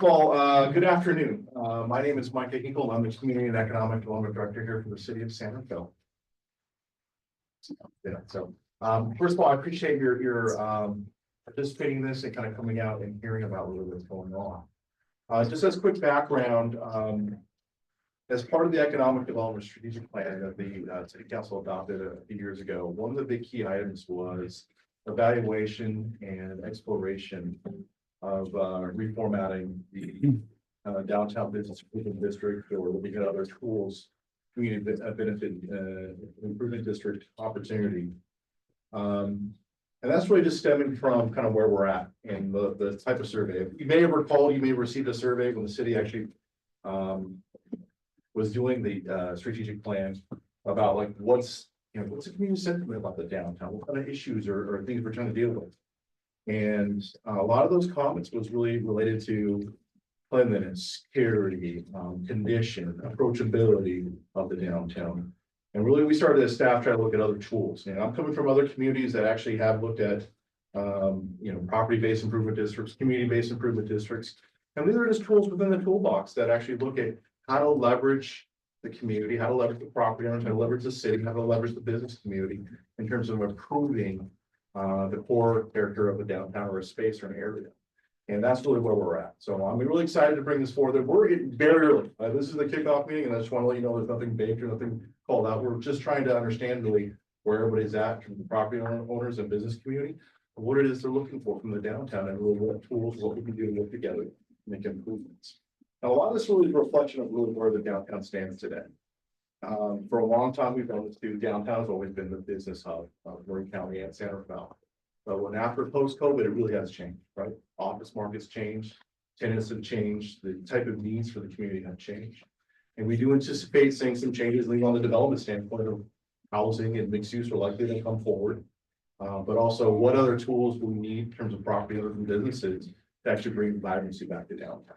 Well, good afternoon. My name is Mike Hinkle. I'm the Community and Economic Development Director here for the city of San Rafael. First of all, I appreciate your participating in this and kind of coming out and hearing about what's going on. Just as quick background, as part of the Economic Development Strategic Plan that the City Council adopted a few years ago, one of the big key items was evaluation and exploration of reformatting the downtown business improvement district, or looking at other tools, community benefit improvement district opportunity. And that's really just stemming from kind of where we're at and the type of survey. You may have recalled, you may have received a survey when the city actually was doing the strategic plan about like what's the community sentiment about the downtown, what kind of issues or things we're trying to deal with. And a lot of those comments was really related to cleanliness, security, condition, approachability of the downtown. And really, we started as staff trying to look at other tools. And I'm coming from other communities that actually have looked at, property-based improvement districts, community-based improvement districts. And these are just tools within the toolbox that actually look at how to leverage the community, how to leverage the property owners, how to leverage the city, how to leverage the business community in terms of improving the core character of a downtown or a space or an area. And that's really where we're at. So I'm really excited to bring this forward. We're getting very early. This is the kickoff meeting, and I just want to let you know there's nothing baked or nothing called out. We're just trying to understand really where everybody's at from the property owners and business community, and what it is they're looking for from the downtown, and really what tools, what we can do to work together to make improvements. Now, a lot of this really is a reflection of really where the downtown stands today. For a long time, we've known the downtown has always been the business hub of Marin County and San Rafael. But when after post-COVID, it really has changed, right? Office markets changed, tenants have changed, the type of needs for the community have changed. And we do anticipate seeing some changes leading on the development standpoint of housing and mixed use are likely to come forward. But also what other tools do we need in terms of property owners and businesses to actually bring vibrancy back to downtown?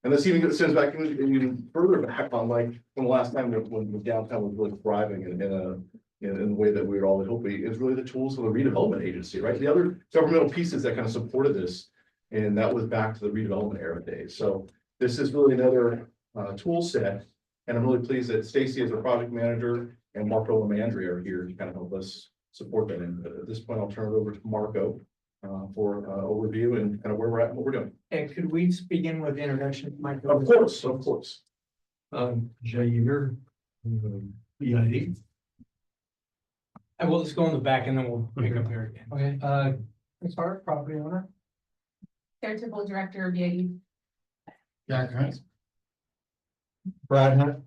And this even sends back even further back on like from the last time when the downtown was really thriving in the way that we were all hoping, is really the tools of the redevelopment agency, right? The other governmental pieces that kind of supported this, and that was back to the redevelopment era days. So this is really another tool set, and I'm really pleased that Stacy as a project manager and Marco Lamandri are here to kind of help us support that. And at this point, I'll turn it over to Marco for overview and kind of where we're at and what we're doing. And could we begin with the introduction, Mike? Of course, of course. Jair, BID. I will just go in the back and then we'll pick up here again. Okay, Chris Hart, property owner. Charitable Director of BID. Jack Hunt. Brad Hunt,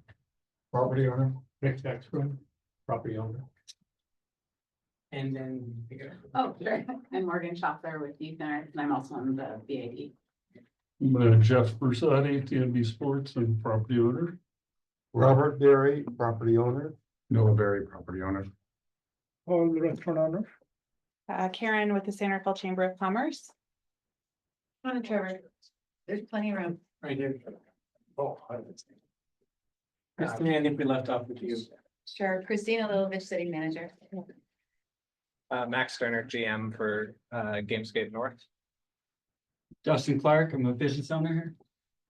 property owner. Rick Jackson, property owner. And then pick it up. Oh, sure. I'm Morgan Schaffler with Youth Center, and I'm also on the BID. Jeff Bersani, TNB Sports and property owner. Robert Berry, property owner. Noah Berry, property owner. All the restaurant owner. Karen with the San Rafael Chamber of Commerce. On Trevor. There's plenty of room. Right there. Oh, Christine, I think we left off with you. Sure. Christina Lilovich, City Manager. Max Sterner, GM for Gamescape North. Justin Clark, I'm a business owner here.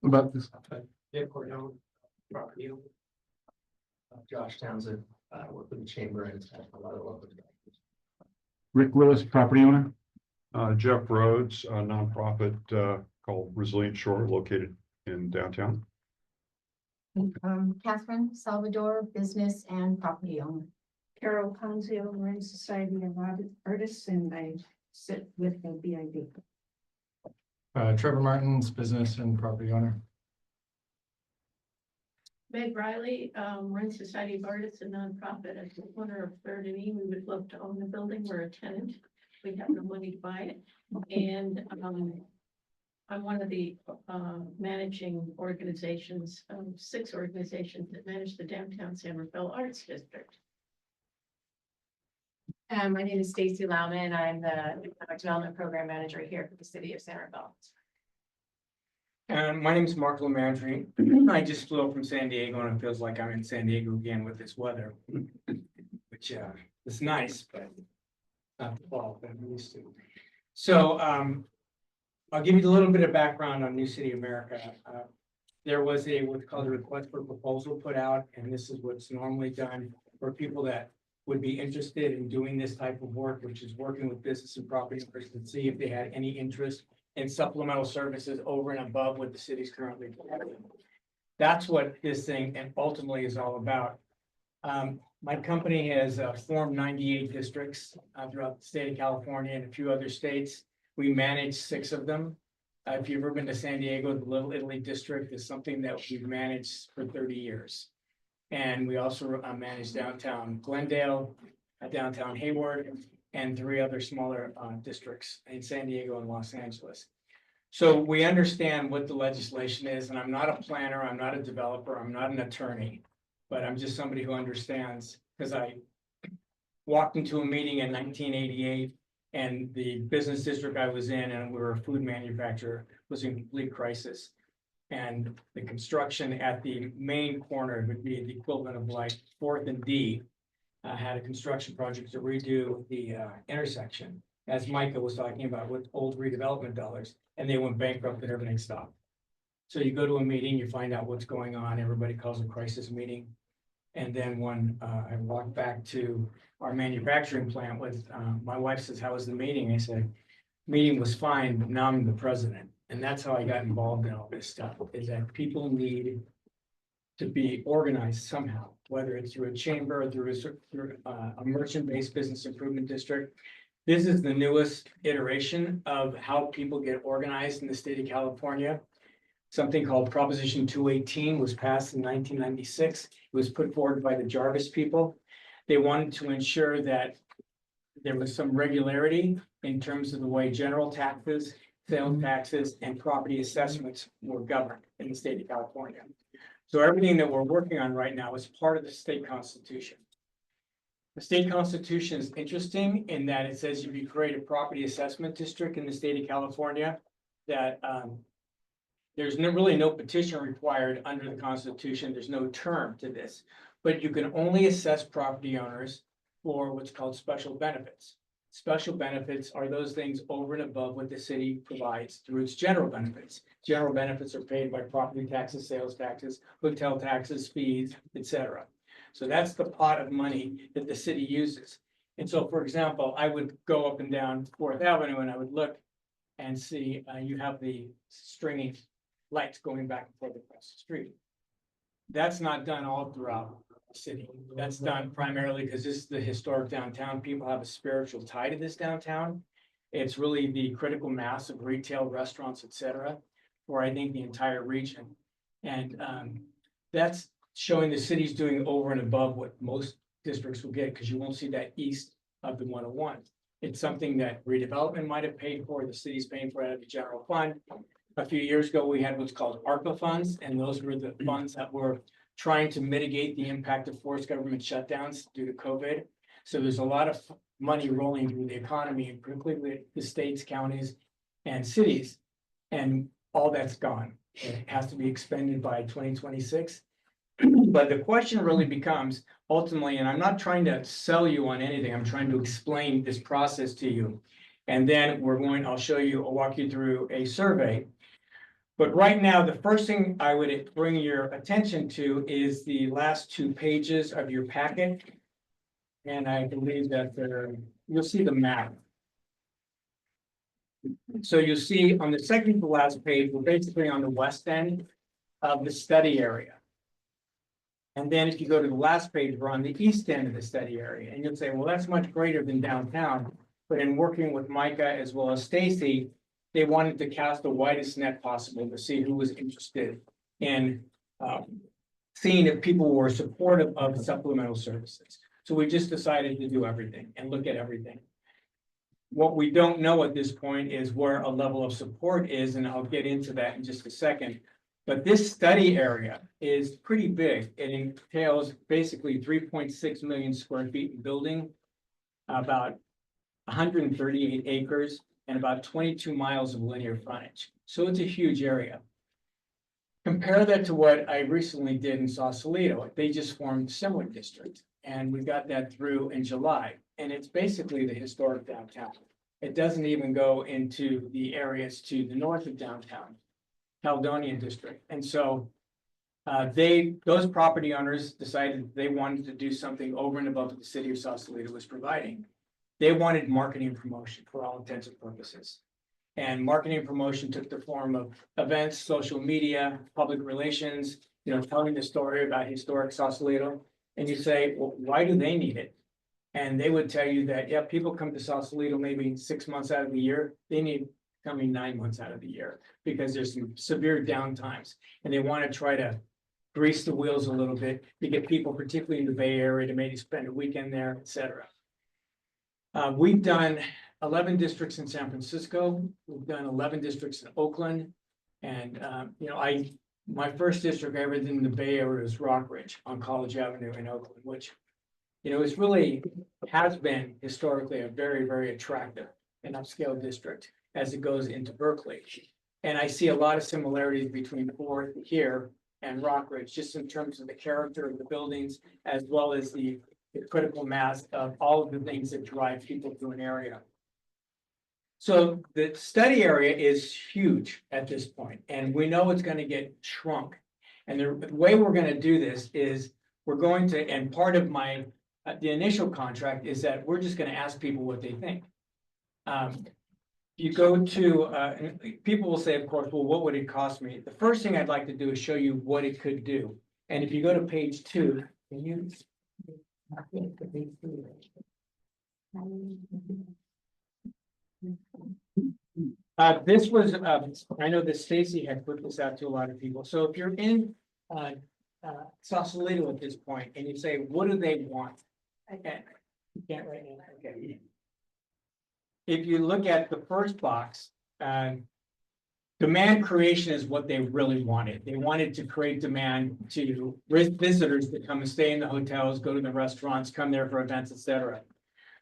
About this. Dave Cordell, property owner. Josh Townsend, work with the chamber and a lot of local. Rick Willis, property owner. Jeff Rhodes, a nonprofit called Resilient Shore, located in downtown. Catherine Salvador, business and property owner. Carol Ponzio, Marin Society of Artists, and I sit with the BID. Trevor Martins, business and property owner. Meg Riley, Marin Society of Artists, a nonprofit at the corner of Third and E. We would love to own the building. We're a tenant. We have no money to buy it. And I'm one of the managing organizations, 6 organizations that manage the downtown San Rafael Arts District. My name is Stacy Lauman. I'm the Economic Development Program Manager here for the City of San Rafael. And my name is Mark Lamandri. I just flew up from San Diego and it feels like I'm in San Diego again with this weather. Which is nice, but not the fall that I'm used to. So I'll give you a little bit of background on New City America. There was what's called a request for proposal put out, and this is what's normally done for people that would be interested in doing this type of work, which is working with business and property owners to see if they had any interest in supplemental services over and above what the city's currently providing. That's what this thing and ultimately is all about. My company has formed 98 districts throughout the state of California and a few other states. We manage 6 of them. If you've ever been to San Diego, the Little Italy district is something that we've managed for 30 years. And we also manage downtown Glendale, downtown Hayward, and 3 other smaller districts in San Diego and Los Angeles. So we understand what the legislation is, and I'm not a planner, I'm not a developer, I'm not an attorney, but I'm just somebody who understands, because I walked into a meeting in 1988, and the business district I was in, and we were a food manufacturer, was in complete crisis. And the construction at the main corner would be the equivalent of like 4th and D, had a construction project to redo the intersection, as Micah was talking about, with old redevelopment dollars, and they went bankrupt and everything stopped. So you go to a meeting, you find out what's going on, everybody calls a crisis meeting. And then when I walked back to our manufacturing plant with, my wife says, "How was the meeting?" I said, "Meeting was fine, but now I'm the president." And that's how I got involved in all this stuff, is that people need to be organized somehow, whether it's through a chamber or through a merchant-based business improvement district. This is the newest iteration of how people get organized in the state of California. Something called Proposition 218 was passed in 1996. It was put forward by the Jarvis people. They wanted to ensure that there was some regularity in terms of the way general taxes, sales taxes, and property assessments were governed in the state of California. So everything that we're working on right now is part of the state constitution. The state constitution is interesting in that it says if you create a property assessment district in the state of California, that there's really no petition required under the Constitution. There's no term to this, but you can only assess property owners for what's called special benefits. Special benefits are those things over and above what the city provides through its general benefits. General benefits are paid by property taxes, sales taxes, hotel taxes, fees, etc. So that's the pot of money that the city uses. And so, for example, I would go up and down 4th Avenue and I would look and see you have the stringing lights going back and forth across the street. That's not done all throughout the city. That's done primarily because this is the historic downtown. People have a spiritual tie to this downtown. It's really the critical mass of retail, restaurants, etc., for I think the entire region. And that's showing the city's doing over and above what most districts will get, because you won't see that east of the 101. It's something that redevelopment might have paid for, the city's paying for it out of the general fund. A few years ago, we had what's called ARPA funds, and those were the funds that were trying to mitigate the impact of forced government shutdowns due to COVID. So there's a lot of money rolling through the economy, particularly the states, counties, and cities, and all that's gone. It has to be expended by 2026. But the question really becomes ultimately, and I'm not trying to sell you on anything, I'm trying to explain this process to you. And then I'll walk you through a survey. But right now, the first thing I would bring your attention to is the last 2 pages of your packet. And I believe that you'll see the map. So you'll see on the second to last page, we're basically on the west end of the study area. And then if you go to the last page, we're on the east end of the study area. And you'll say, well, that's much greater than downtown. But in working with Micah as well as Stacy, they wanted to cast the widest net possible to see who was interested in seeing if people were supportive of supplemental services. So we just decided to do everything and look at everything. What we don't know at this point is where a level of support is, and I'll get into that in just a second. But this study area is pretty big. It entails basically 3.6 million square feet in building, about 138 acres, and about 22 miles of linear frontage. So it's a huge area. Compare that to what I recently did in Sausalito. They just formed a similar district, and we got that through in July. And it's basically the historic downtown. It doesn't even go into the areas to the north of downtown, Caledonian District. And so those property owners decided they wanted to do something over and above what the city of Sausalito was providing. They wanted marketing and promotion for all intents and purposes. And marketing and promotion took the form of events, social media, public relations, telling the story about historic Sausalito. And you say, well, why do they need it? And they would tell you that, yeah, people come to Sausalito maybe 6 months out of the year. They need coming 9 months out of the year because there's some severe downtimes. And they want to try to grease the wheels a little bit to get people, particularly in the Bay Area, to maybe spend a weekend there, et cetera. We've done 11 districts in San Francisco. We've done 11 districts in Oakland. And, my first district I ever did in the Bay Area was Rockridge on College Avenue in Oakland, which, it's really has been historically a very, very attractive and upscale district as it goes into Berkeley. And I see a lot of similarities between Fourth here and Rockridge, just in terms of the character of the buildings, as well as the critical mass of all of the things that drive people to an area. So the study area is huge at this point, and we know it's going to get shrunk. And the way we're going to do this is we're going to, and part of my, the initial contract is that we're just going to ask people what they think. You go to, people will say, of course, well, what would it cost me? The first thing I'd like to do is show you what it could do. And if you go to page 2, can you? This was, I know that Stacy had put this out to a lot of people. So if you're in Sausalito at this point and you say, what do they want? You can't right now. Okay. If you look at the first box, demand creation is what they really wanted. They wanted to create demand to visitors that come and stay in the hotels, go to the restaurants, come there for events, etc.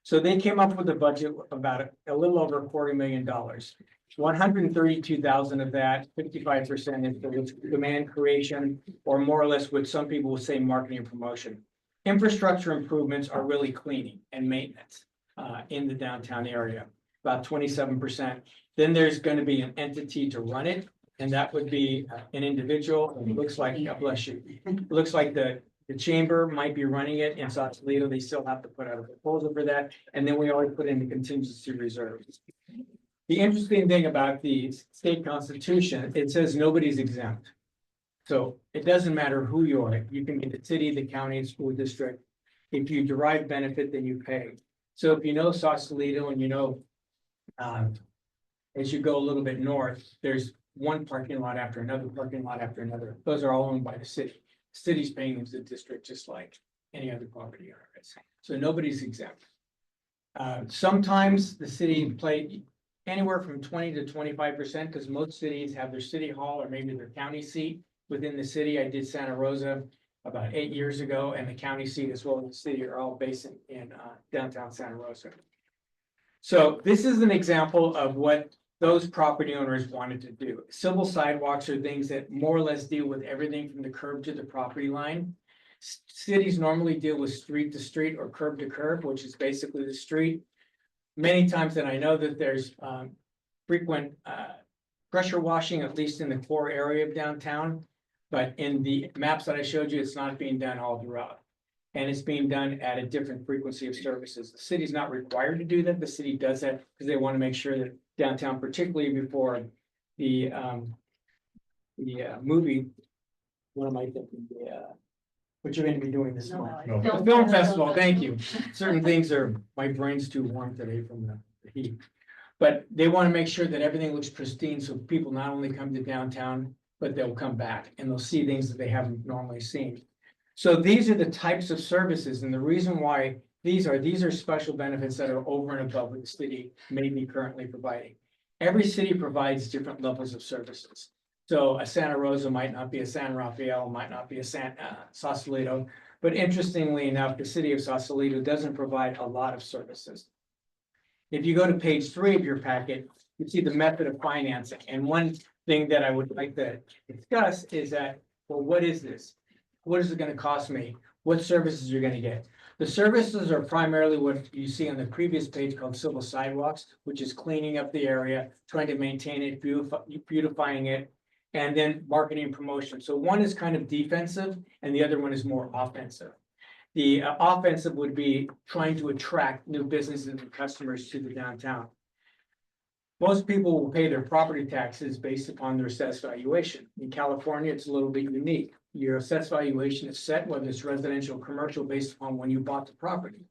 So they came up with a budget about a little over $250,000. 132,000 of that, 55% is for demand creation, or more or less what some people will say marketing and promotion. Infrastructure improvements are really cleaning and maintenance in the downtown area, about 27%. Then there's going to be an entity to run it, and that would be an individual. It looks like, God bless you. It looks like the chamber might be running it in Sausalito. They still have to put out a proposal for that. And then we always put in the contingency reserves. The interesting thing about the state constitution, it says nobody's exempt. So it doesn't matter who you are. You can be the city, the county, school district. If you derive benefit, then you pay. So if you know Sausalito and you know, as you go a little bit north, there's one parking lot after another parking lot after another. Those are all owned by the city. City's paying into the district just like any other property owner is. So nobody's exempt. Sometimes the city play anywhere from 20 to 25% because most cities have their city hall or maybe their county seat within the city. I did Santa Rosa about 8 years ago, and the county seat as well as the city are all based in downtown Santa Rosa. So this is an example of what those property owners wanted to do. Civil sidewalks are things that more or less deal with everything from the curb to the property line. Cities normally deal with street to street or curb to curb, which is basically the street. Many times that I know that there's frequent pressure washing, at least in the core area of downtown. But in the maps that I showed you, it's not being done all throughout. And it's being done at a different frequency of services. The city's not required to do that. The city does that because they want to make sure that downtown, particularly before the movie, what am I thinking? What you're going to be doing this month? No. The film festival, thank you. Certain things are, my brain's too warm today from the heat. But they want to make sure that everything looks pristine so people not only come to downtown, but they'll come back and they'll see things that they haven't normally seen. So these are the types of services, and the reason why these are special benefits that are over and above what the city may be currently providing. Every city provides different levels of services. So a Santa Rosa might not be a San Rafael, might not be a Sausalito, but interestingly enough, the city of Sausalito doesn't provide a lot of services. If you go to page 3 of your packet, you see the method of financing. And one thing that I would like to discuss is that, well, what is this? What is it going to cost me? What services you're going to get? The services are primarily what you see on the previous page called civil sidewalks, which is cleaning up the area, trying to maintain it, beautifying it, and then marketing and promotion. So one is kind of defensive and the other one is more offensive. The offensive would be trying to attract new businesses and customers to the downtown. Most people will pay their property taxes based upon their assessed valuation. In California, it's a little bit unique. Your assessed valuation is set whether it's residential or commercial based upon when you bought the property.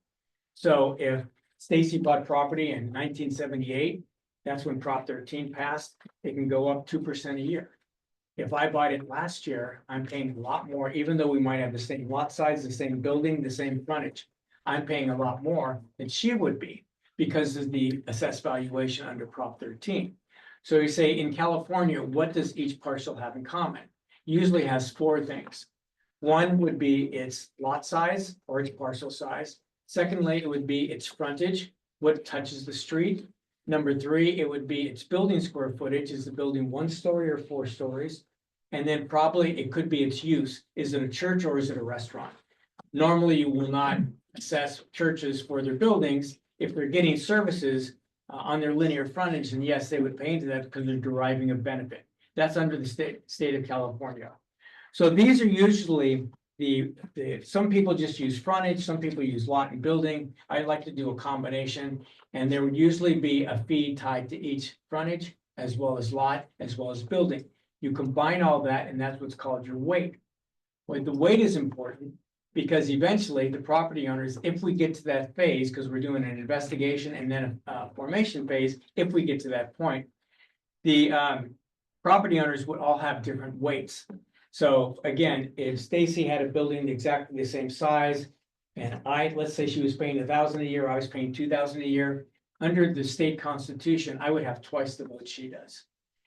So if Stacy bought property in 1978, that's when Prop 13 passed, it can go up 2% a year. If I bought it last year, I'm paying a lot more, even though we might have the same lot size, the same building, the same frontage. I'm paying a lot more than she would be because of the assessed valuation under Prop 13. So you say in California, what does each parcel have in common? Usually has 4 things. One would be its lot size or its parcel size. Secondly, it would be its frontage, what touches the street. Number 3, it would be its building square footage. Is the building 1 story or 4 stories? And then probably it could be its use. Is it a church or is it a restaurant? Normally, you will not assess churches for their buildings if they're getting services on their linear frontage. And yes, they would pay into that because they're deriving a benefit. That's under the state of California. So these are usually some people just use frontage, some people use lot and building. I like to do a combination, and there would usually be a fee tied to each frontage as well as lot, as well as building. You combine all that, and that's what's called your weight. Well, the weight is important because eventually the property owners, if we get to that phase, because we're doing an investigation and then a formation phase, if we get to that point, the property owners would all have different weights. So again, if Stacy had a building exactly the same size, and let's say she was paying $1,000 a year, I was paying $2,000 a year, under the state constitution, I would have twice the vote she does.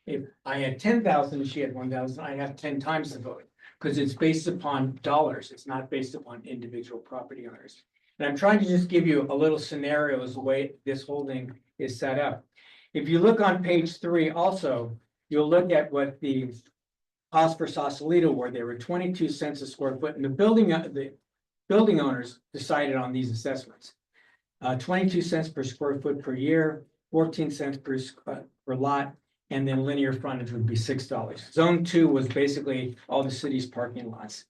If I had 10,000 and she had 1,000, I'd have 10 times the vote, because it's based upon dollars. It's not based upon individual property owners. And I'm trying to just give you a little scenario as the way this holding is set up. If you look on page 3 also, you'll look at what the cost for Sausalito were. They were 22 cents a square foot, and the building owners decided on these assessments. 22 cents per square foot per year, 14 cents per lot, and then linear frontage would be $6. Zone 2 was basically all the city's parking lots.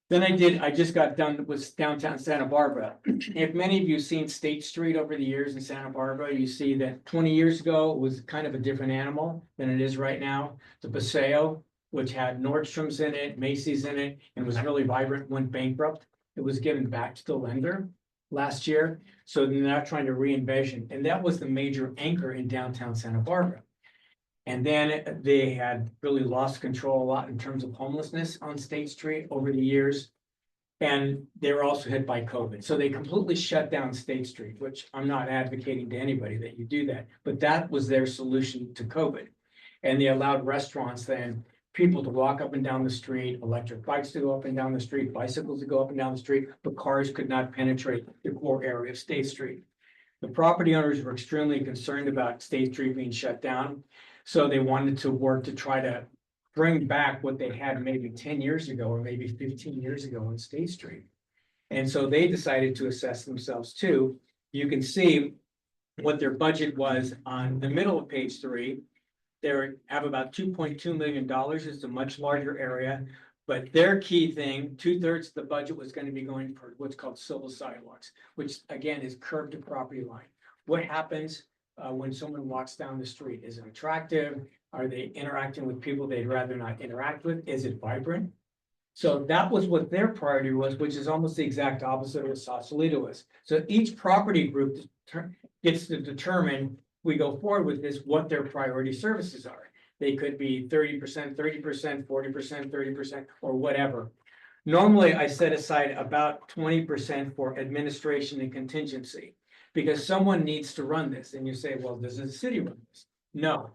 Then I just got done with downtown Santa Barbara. If many of you have seen State Street over the years in Santa Barbara, you see that 20 years ago it was kind of a different animal than it is right now. The Paseo, which had Nordstrom's in it, Macy's in it, and was really vibrant, went bankrupt. It was given back to the lender last year. So they're now trying to re-envision, and that was the major anchor in downtown Santa Barbara. And then they had really lost control a lot in terms of homelessness on State Street over the years. And they were also hit by COVID. So they completely shut down State Street, which I'm not advocating to anybody that you do that, but that was their solution to COVID. And they allowed restaurants then, people to walk up and down the street, electric bikes to go up and down the street, bicycles to go up and down the street, but cars could not penetrate the core area of State Street. The property owners were extremely concerned about State Street being shut down. So they wanted to work to try to bring back what they had maybe 10 years ago or maybe 15 years ago on State Street. And so they decided to assess themselves too. You can see what their budget was on the middle of page 3. They have about $2.2 million. It's a much larger area, but their key thing, 2/3 of the budget was going to be going for what's called civil sidewalks, which again is curb to property line. What happens when someone walks down the street? Is it attractive? Are they interacting with people they'd rather not interact with? Is it vibrant? So that was what their priority was, which is almost the exact opposite of what Sausalito is. So each property group gets to determine, we go forward with this, what their priority services are. They could be 30%, 30%, 40%, 30%, or whatever. Normally, I set aside about 20% for administration and contingency, because someone needs to run this. And you say, well, does the city run this? No.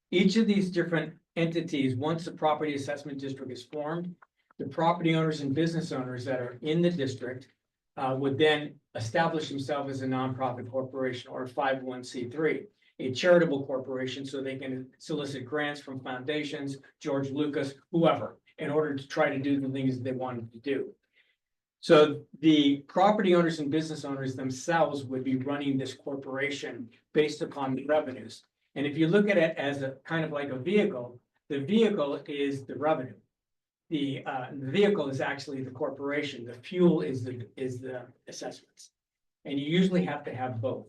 Each of these different entities, once the property assessment district is formed, the property owners and business owners that are in the district would then establish themselves as a nonprofit corporation or a 501c3, a charitable corporation, so they can solicit grants from foundations, George Lucas, whoever, in order to try to do the things that they wanted to do. So the property owners and business owners themselves would be running this corporation based upon the revenues. And if you look at it as a kind of like a vehicle, the vehicle is the revenue. The vehicle is actually the corporation, the fuel is the assessments. And you usually have to have both.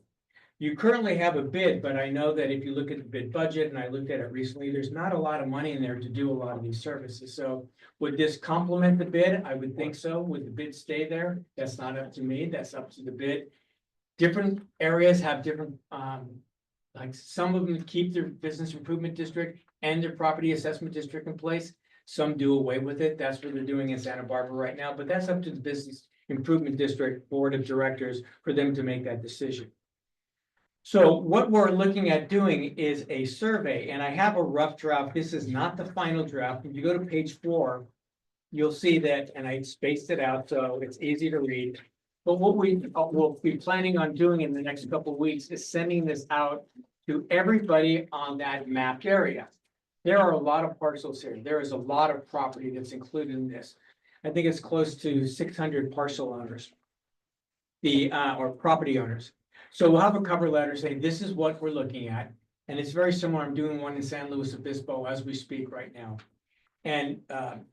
You currently have a bid, but I know that if you look at the bid budget, and I looked at it recently, there's not a lot of money in there to do a lot of these services. So would this complement the bid? I would think so. Would the bid stay there? That's not up to me. That's up to the bid. Different areas have different, like some of them keep their business improvement district and their property assessment district in place. Some do away with it. That's what they're doing in Santa Barbara right now, but that's up to the business improvement district board of directors for them to make that decision. So what we're looking at doing is a survey, and I have a rough draft. This is not the final draft. If you go to page 4, you'll see that, and I spaced it out so it's easy to read. But what we will be planning on doing in the next couple of weeks is sending this out to everybody on that mapped area. There are a lot of parcels here. There is a lot of property that's included in this. I think it's close to 600 parcel owners. Or property owners. So we'll have a cover letter saying this is what we're looking at. And it's very similar. I'm doing one in San Luis Obispo as we speak right now. And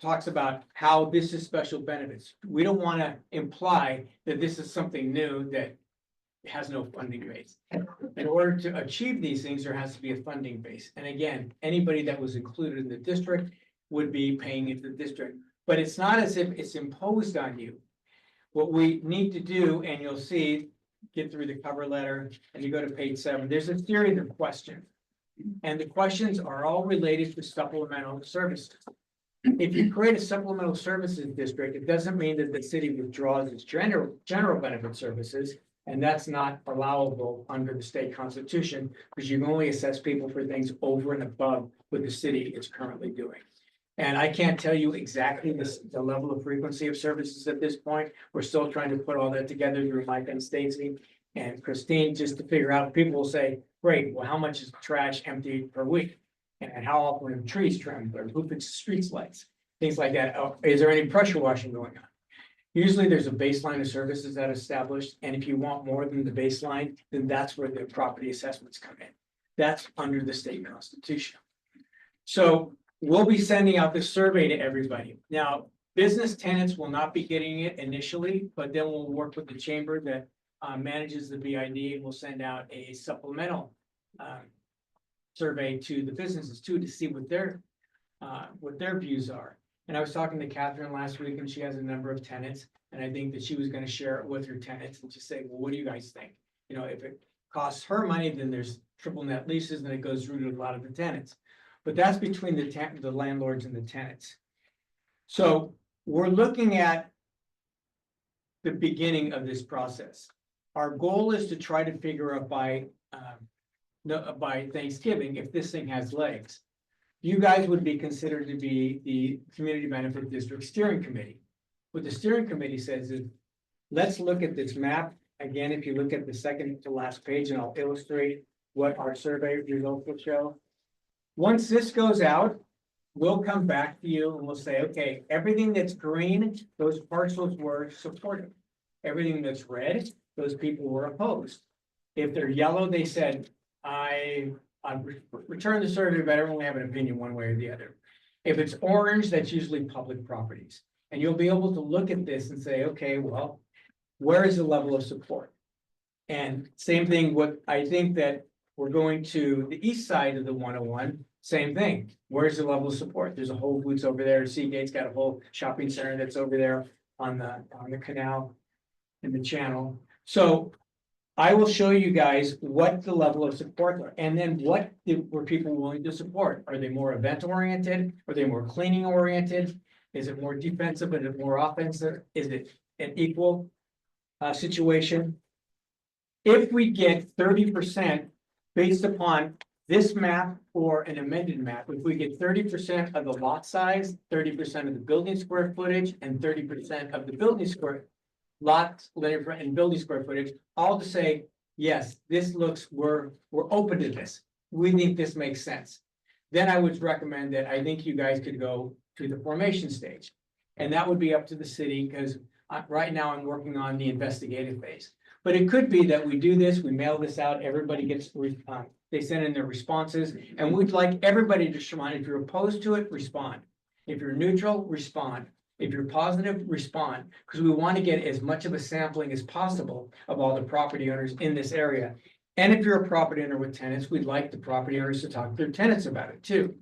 talks about how this is special benefits. We don't want to imply that this is something new that has no funding base. In order to achieve these things, there has to be a funding base. And again, anybody that was included in the district would be paying into the district. But it's not as if it's imposed on you. What we need to do, and you'll see, get through the cover letter, and you go to page 7, there's a series of questions. And the questions are all related to supplemental services. If you create a supplemental services district, it doesn't mean that the city withdraws its general benefit services. And that's not allowable under the state constitution, because you can only assess people for things over and above what the city is currently doing. And I can't tell you exactly the level of frequency of services at this point. We're still trying to put all that together through Mike and Stacy and Christine, just to figure out. People will say, great, well, how much is trash emptied per week? And how often are trees trimmed, or who fixes street lights, things like that. Is there any pressure washing going on? Usually there's a baseline of services that are established, and if you want more than the baseline, then that's where the property assessments come in. That's under the state constitution. So we'll be sending out this survey to everybody. Now, business tenants will not be getting it initially, but then we'll work with the chamber that manages the BID, and we'll send out a supplemental survey to the businesses too, to see what their views are. And I was talking to Catherine last week, and she has a number of tenants, and I think that she was going to share it with her tenants and just say, well, what do you guys think? You know, if it costs her money, then there's triple net leases, and it goes through to a lot of the tenants. But that's between the landlords and the tenants. So we're looking at the beginning of this process. Our goal is to try to figure out by Thanksgiving if this thing has legs. You guys would be considered to be the Community Benefit District Steering Committee. What the steering committee says is, let's look at this map. Again, if you look at the second to last page, and I'll illustrate what our survey results will show. Once this goes out, we'll come back to you and we'll say, okay, everything that's green, those parcels were supported. Everything that's red, those people were opposed. If they're yellow, they said, I return the survey, but I don't have an opinion one way or the other. If it's orange, that's usually public properties. And you'll be able to look at this and say, okay, well, where is the level of support? And same thing, what I think that we're going to the east side of the 101, same thing. Where's the level of support? There's a Whole Foods over there. Seagate's got a whole shopping center that's over there on the canal in the channel. So I will show you guys what the level of support are, and then what were people willing to support? Are they more event oriented? Are they more cleaning oriented? Is it more defensive? Is it more offensive? Is it an equal situation? If we get 30% based upon this map or an amended map, if we get 30% of the lot size, 30% of the building square footage, and 30% of the building square lots, linear and building square footage, all to say, yes, this looks, we're open to this. We think this makes sense. Then I would recommend that I think you guys could go to the formation stage. And that would be up to the city, because Right now, I'm working on the investigative phase. But it could be that we do this, we mail this out, everybody gets, they send in their responses, and we'd like everybody to respond. If you're opposed to it, respond. If you're neutral, respond. If you're positive, respond, because we want to get as much of a sampling as possible of all the property owners in this area. And if you're a property owner with tenants, we'd like the property owners to talk to their tenants about it too.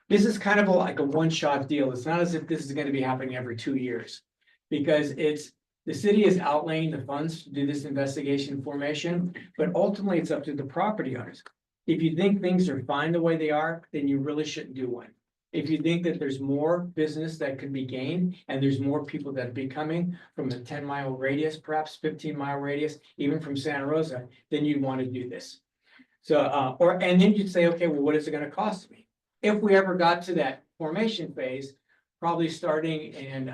This is kind of like a one-shot deal. It's not as if this is going to be happening every 2 years. Because the city is outlaying the funds to do this investigation formation, but ultimately it's up to the property owners. If you think things are fine the way they are, then you really shouldn't do one. If you think that there's more business that can be gained and there's more people that be coming from a 10-mile radius, perhaps 15-mile radius, even from Santa Rosa, then you'd want to do this. So, and then you'd say, okay, well, what is it going to cost me? If we ever got to that formation phase, probably starting in,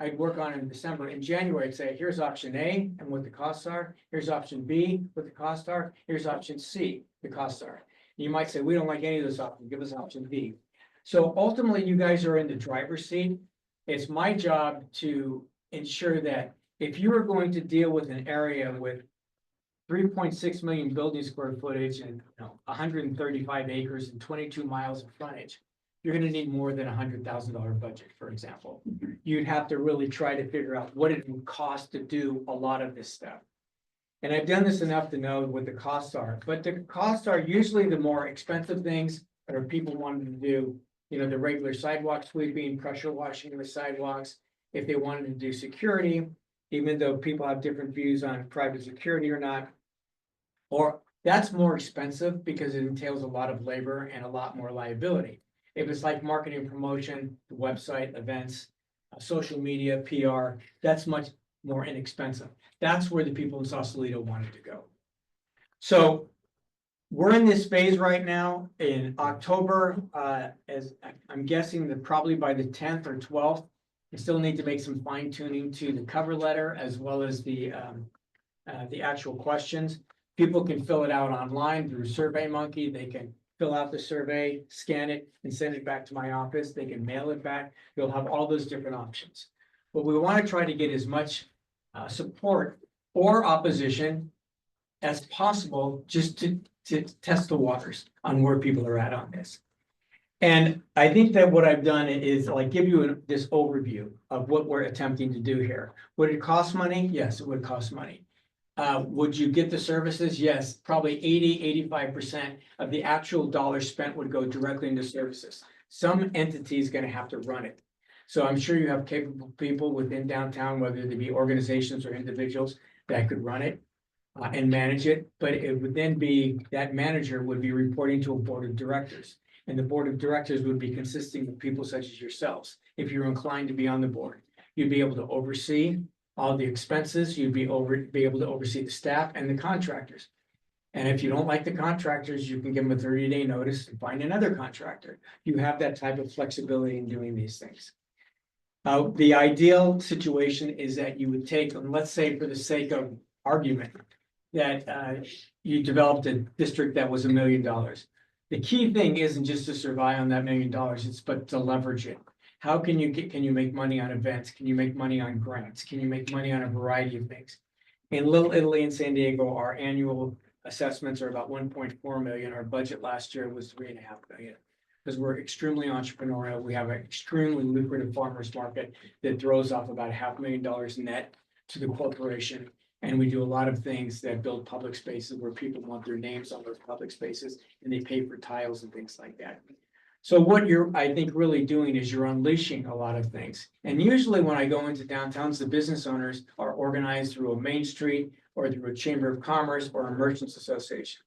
I'd work on it in December. In January, I'd say, here's option A and what the costs are. Here's option B, what the costs are. Here's option C, the costs are. You might say, we don't like any of those options. Give us option B. So ultimately, you guys are in the driver's seat. It's my job to ensure that if you are going to deal with an area with 3.6 million building square footage and 135 acres and 22 miles of frontage, you're gonna need more than $100,000 budget, for example. You'd have to really try to figure out what it would cost to do a lot of this stuff. And I've done this enough to know what the costs are, but the costs are usually the more expensive things that are people wanting to do, the regular sidewalk sweeping, pressure washing the sidewalks. If they wanted to do security, even though people have different views on private security or not, or that's more expensive because it entails a lot of labor and a lot more liability. If it's like marketing, promotion, the website, events, social media, PR, that's much more inexpensive. That's where the people in Sausalito wanted to go. So we're in this phase right now in October, as I'm guessing that probably by the 10th or 12th, we still need to make some fine tuning to the cover letter as well as the actual questions. People can fill it out online through SurveyMonkey. They can fill out the survey, scan it, and send it back to my office. They can mail it back. You'll have all those different options. But we want to try to get as much support or opposition as possible just to test the waters on where people are at on this. And I think that what I've done is like give you this overview of what we're attempting to do here. Would it cost money? Yes, it would cost money. Would you get the services? Yes, probably 80–85% of the actual dollars spent would go directly into services. Some entity is going to have to run it. So I'm sure you have capable people within downtown, whether they be organizations or individuals that could run it and manage it. But it would then be that manager would be reporting to a board of directors. And the board of directors would be consisting of people such as yourselves. If you're inclined to be on the board, you'd be able to oversee all the expenses, you'd be able to oversee the staff and the contractors. And if you don't like the contractors, you can give them a 30-day notice and find another contractor. You have that type of flexibility in doing these things. The ideal situation is that you would take, and let's say for the sake of argument, that you developed a district that was $1 million. The key thing isn't just to survive on that $1 million, but to leverage it. How can you make money on events? Can you make money on grants? Can you make money on a variety of things? In Little Italy and San Diego, our annual assessments are about 1.4 million. Our budget last year was 3.5 million. Because we're extremely entrepreneurial. We have an extremely lucrative farmers market that throws off about $500,000 net to the corporation. And we do a lot of things that build public spaces where people want their names on those public spaces and they pay for tiles and things like that. So what you're, I think, really doing is you're unleashing a lot of things. And usually when I go into downtowns, the business owners are organized through a Main Street or through a Chamber of Commerce or a Merchants Association.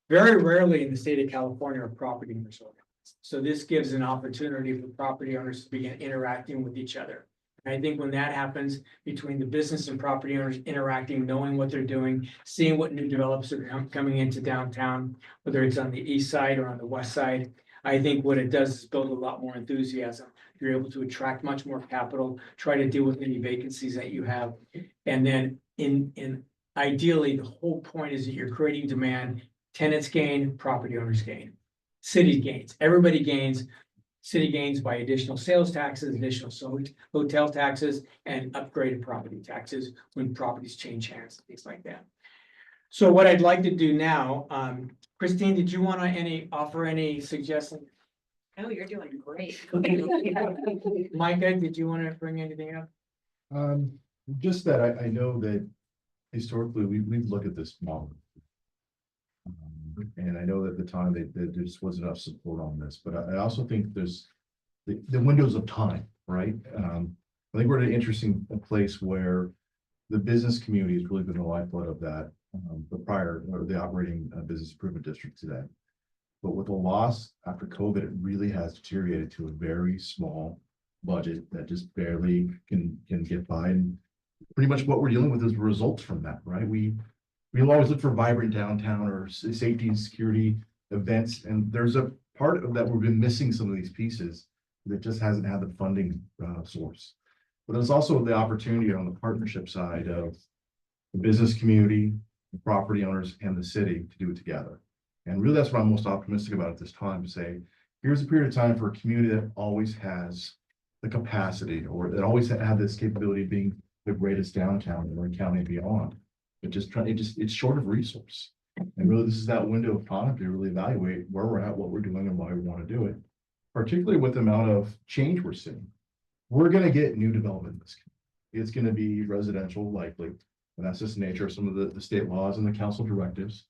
Very rarely in the state of California are property owners organized. So this gives an opportunity for property owners to begin interacting with each other. And I think when that happens between the business and property owners interacting, knowing what they're doing, seeing what new developments are coming into downtown, whether it's on the east side or on the west side, I think what it does is build a lot more enthusiasm. You're able to attract much more capital, try to deal with any vacancies that you have. And then in ideally, the whole point is that you're creating demand, tenants gain, property owners gain, city gains, everybody gains. City gains by additional sales taxes, additional hotel taxes, and upgraded property taxes when properties change hands, things like that. So what I'd like to do now, Christine, did you want to offer any suggestions? Oh, you're doing great. Micah, did you want to bring anything up? Just that I know that historically, we've looked at this model. And I know that at the time that there just wasn't enough support on this, but I also think there's the windows of time, right? I think we're at an interesting place where the business community has really been the lifeblood of that, the operating business improvement district today. But with the loss after COVID, it really has deteriorated to a very small budget that just barely can get by. And pretty much what we're dealing with is results from that, right? We'll always look for vibrant downtown or safety and security events, and there's a part of that we've been missing some of these pieces that just hasn't had the funding source. But there's also the opportunity on the partnership side of the business community, the property owners, and the city to do it together. And really, that's what I'm most optimistic about at this time, to say, here's a period of time for a community that always has the capacity, or that always had this capability of being the greatest downtown in Orange County and beyond. It's short of resource. And really, this is that window of time to really evaluate where we're at, what we're doing, and why we want to do it. Particularly with the amount of change we're seeing. We're going to get new development in this community. It's going to be residential likely, and that's just the nature of some of the state laws and the council directives.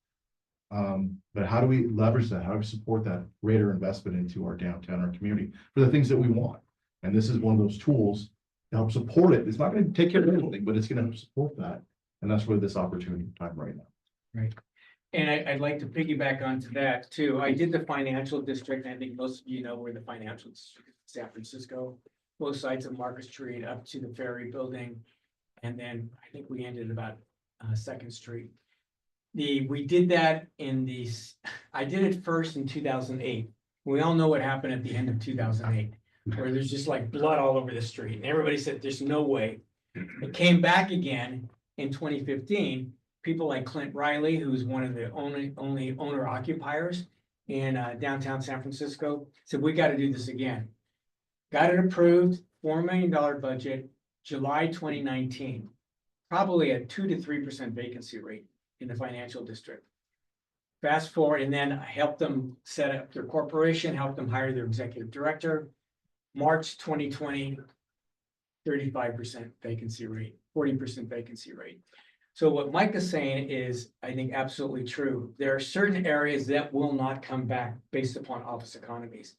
But how do we leverage that? How do we support that greater investment into our downtown, our community, for the things that we want? And this is one of those tools to help support it. It's not going to take care of everything, but it's going to help support that. And that's where this opportunity time right now. Right. And I'd like to piggyback onto that too. I did the financial district. And I think most of you know where the financial district, San Francisco, both sides of Market Street up to the Ferry Building. And then I think we ended about 2nd Street. We did that I did it first in 2008. We all know what happened at the end of 2008, where there's just like blood all over the street. And everybody said, there's no way. It came back again in 2015. People like Clint Riley, who's one of the only owner occupiers in downtown San Francisco, said, we got to do this again. Got it approved, $4 million budget, July 2019. Probably a 2 to 3% vacancy rate in the financial district. Fast forward, and then I helped them set up their corporation, helped them hire their executive director. March 2020, 35% vacancy rate, 40% vacancy rate. So what Mike is saying is, I think, absolutely true. There are certain areas that will not come back based upon office economies.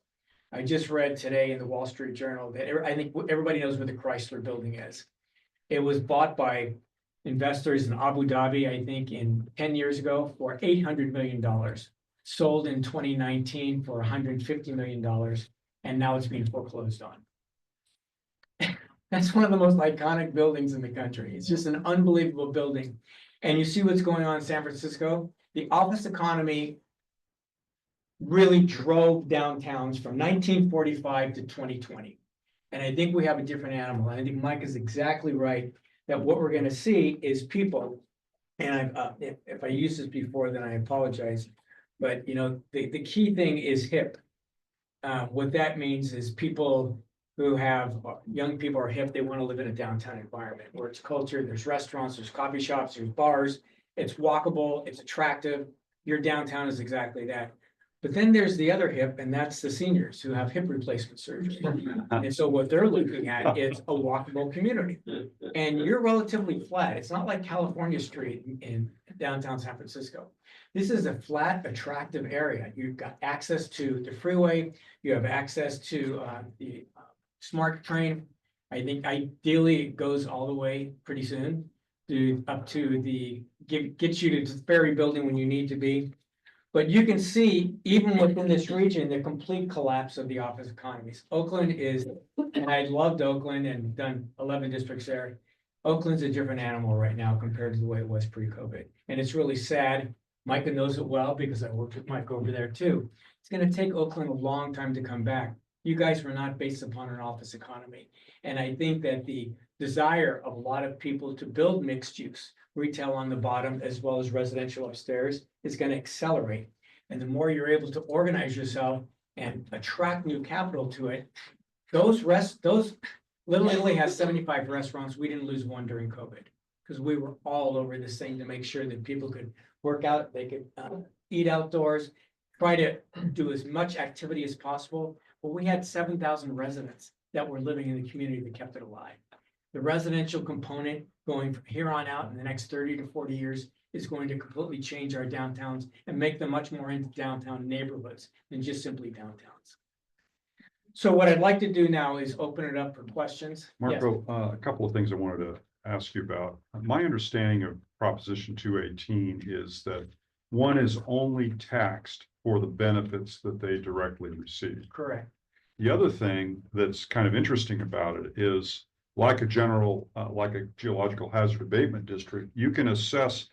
I just read today in the Wall Street Journal that I think everybody knows where the Chrysler Building is. It was bought by investors in Abu Dhabi, I think, in 10 years ago for $800 million, sold in 2019 for $150 million, and now it's being foreclosed on. That's one of the most iconic buildings in the country. It's just an unbelievable building. And you see what's going on in San Francisco? The office economy really drove downtowns from 1945 to 2020. And I think we have a different animal. And I think Mike is exactly right that what we're going to see is people, and if I used this before, then I apologize. But you know, the key thing is hip. What that means is people who have, young people are hip, they want to live in a downtown environment where it's culture, there's restaurants, there's coffee shops, there's bars, it's walkable, it's attractive. Your downtown is exactly that. But then there's the other hip, and that's the seniors who have hip replacement surgery. And so what they're looking at is a walkable community. And you're relatively flat. It's not like California Street in downtown San Francisco. This is a flat, attractive area. You've got access to the freeway. You have access to the smart train. I think ideally it goes all the way pretty soon to up to gets you to the Ferry Building when you need to be. But you can see, even within this region, the complete collapse of the office economies. Oakland is, and I loved Oakland and done 11 districts there. Oakland's a different animal right now compared to the way it was pre-COVID. And it's really sad. Micah knows it well because I worked with Mike over there too. It's going to take Oakland a long time to come back. You guys were not based upon an office economy. And I think that the desire of a lot of people to build mixed use, retail on the bottom, as well as residential upstairs, is going to accelerate. And the more you're able to organize yourself and attract new capital to it. Little Italy has 75 restaurants. We didn't lose one during COVID. Because we were all over this thing to make sure that people could work out, they could eat outdoors, try to do as much activity as possible. But we had 7,000 residents that were living in the community that kept it alive. The residential component going from here on out in the next 30 to 40 years is going to completely change our downtowns and make them much more into downtown neighborhoods than just simply downtowns. So what I'd like to do now is open it up for questions. Yes. Marco, a couple of things I wanted to ask you about. My understanding of Proposition 218 is that one is only taxed for the benefits that they directly receive. Correct. The other thing that's kind of interesting about it is like a geological hazard abatement district, you can assess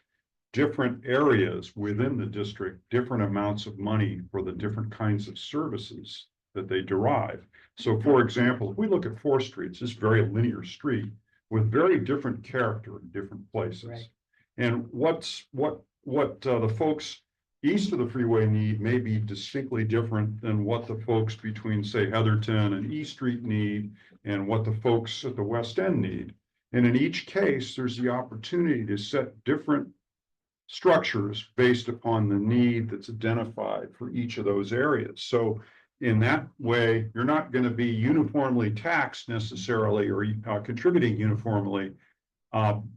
different areas within the district, different amounts of money for the different kinds of services that they derive. So for example, if we look at 4th Street, it's this very linear street with very different character in different places. Right. And what the folks east of the freeway need may be distinctly different than what the folks between, say, Heatherton and East Street need, and what the folks at the West End need. And in each case, there's the opportunity to set different structures based upon the need that's identified for each of those areas. So in that way, you're not going to be uniformly taxed necessarily, or contributing uniformly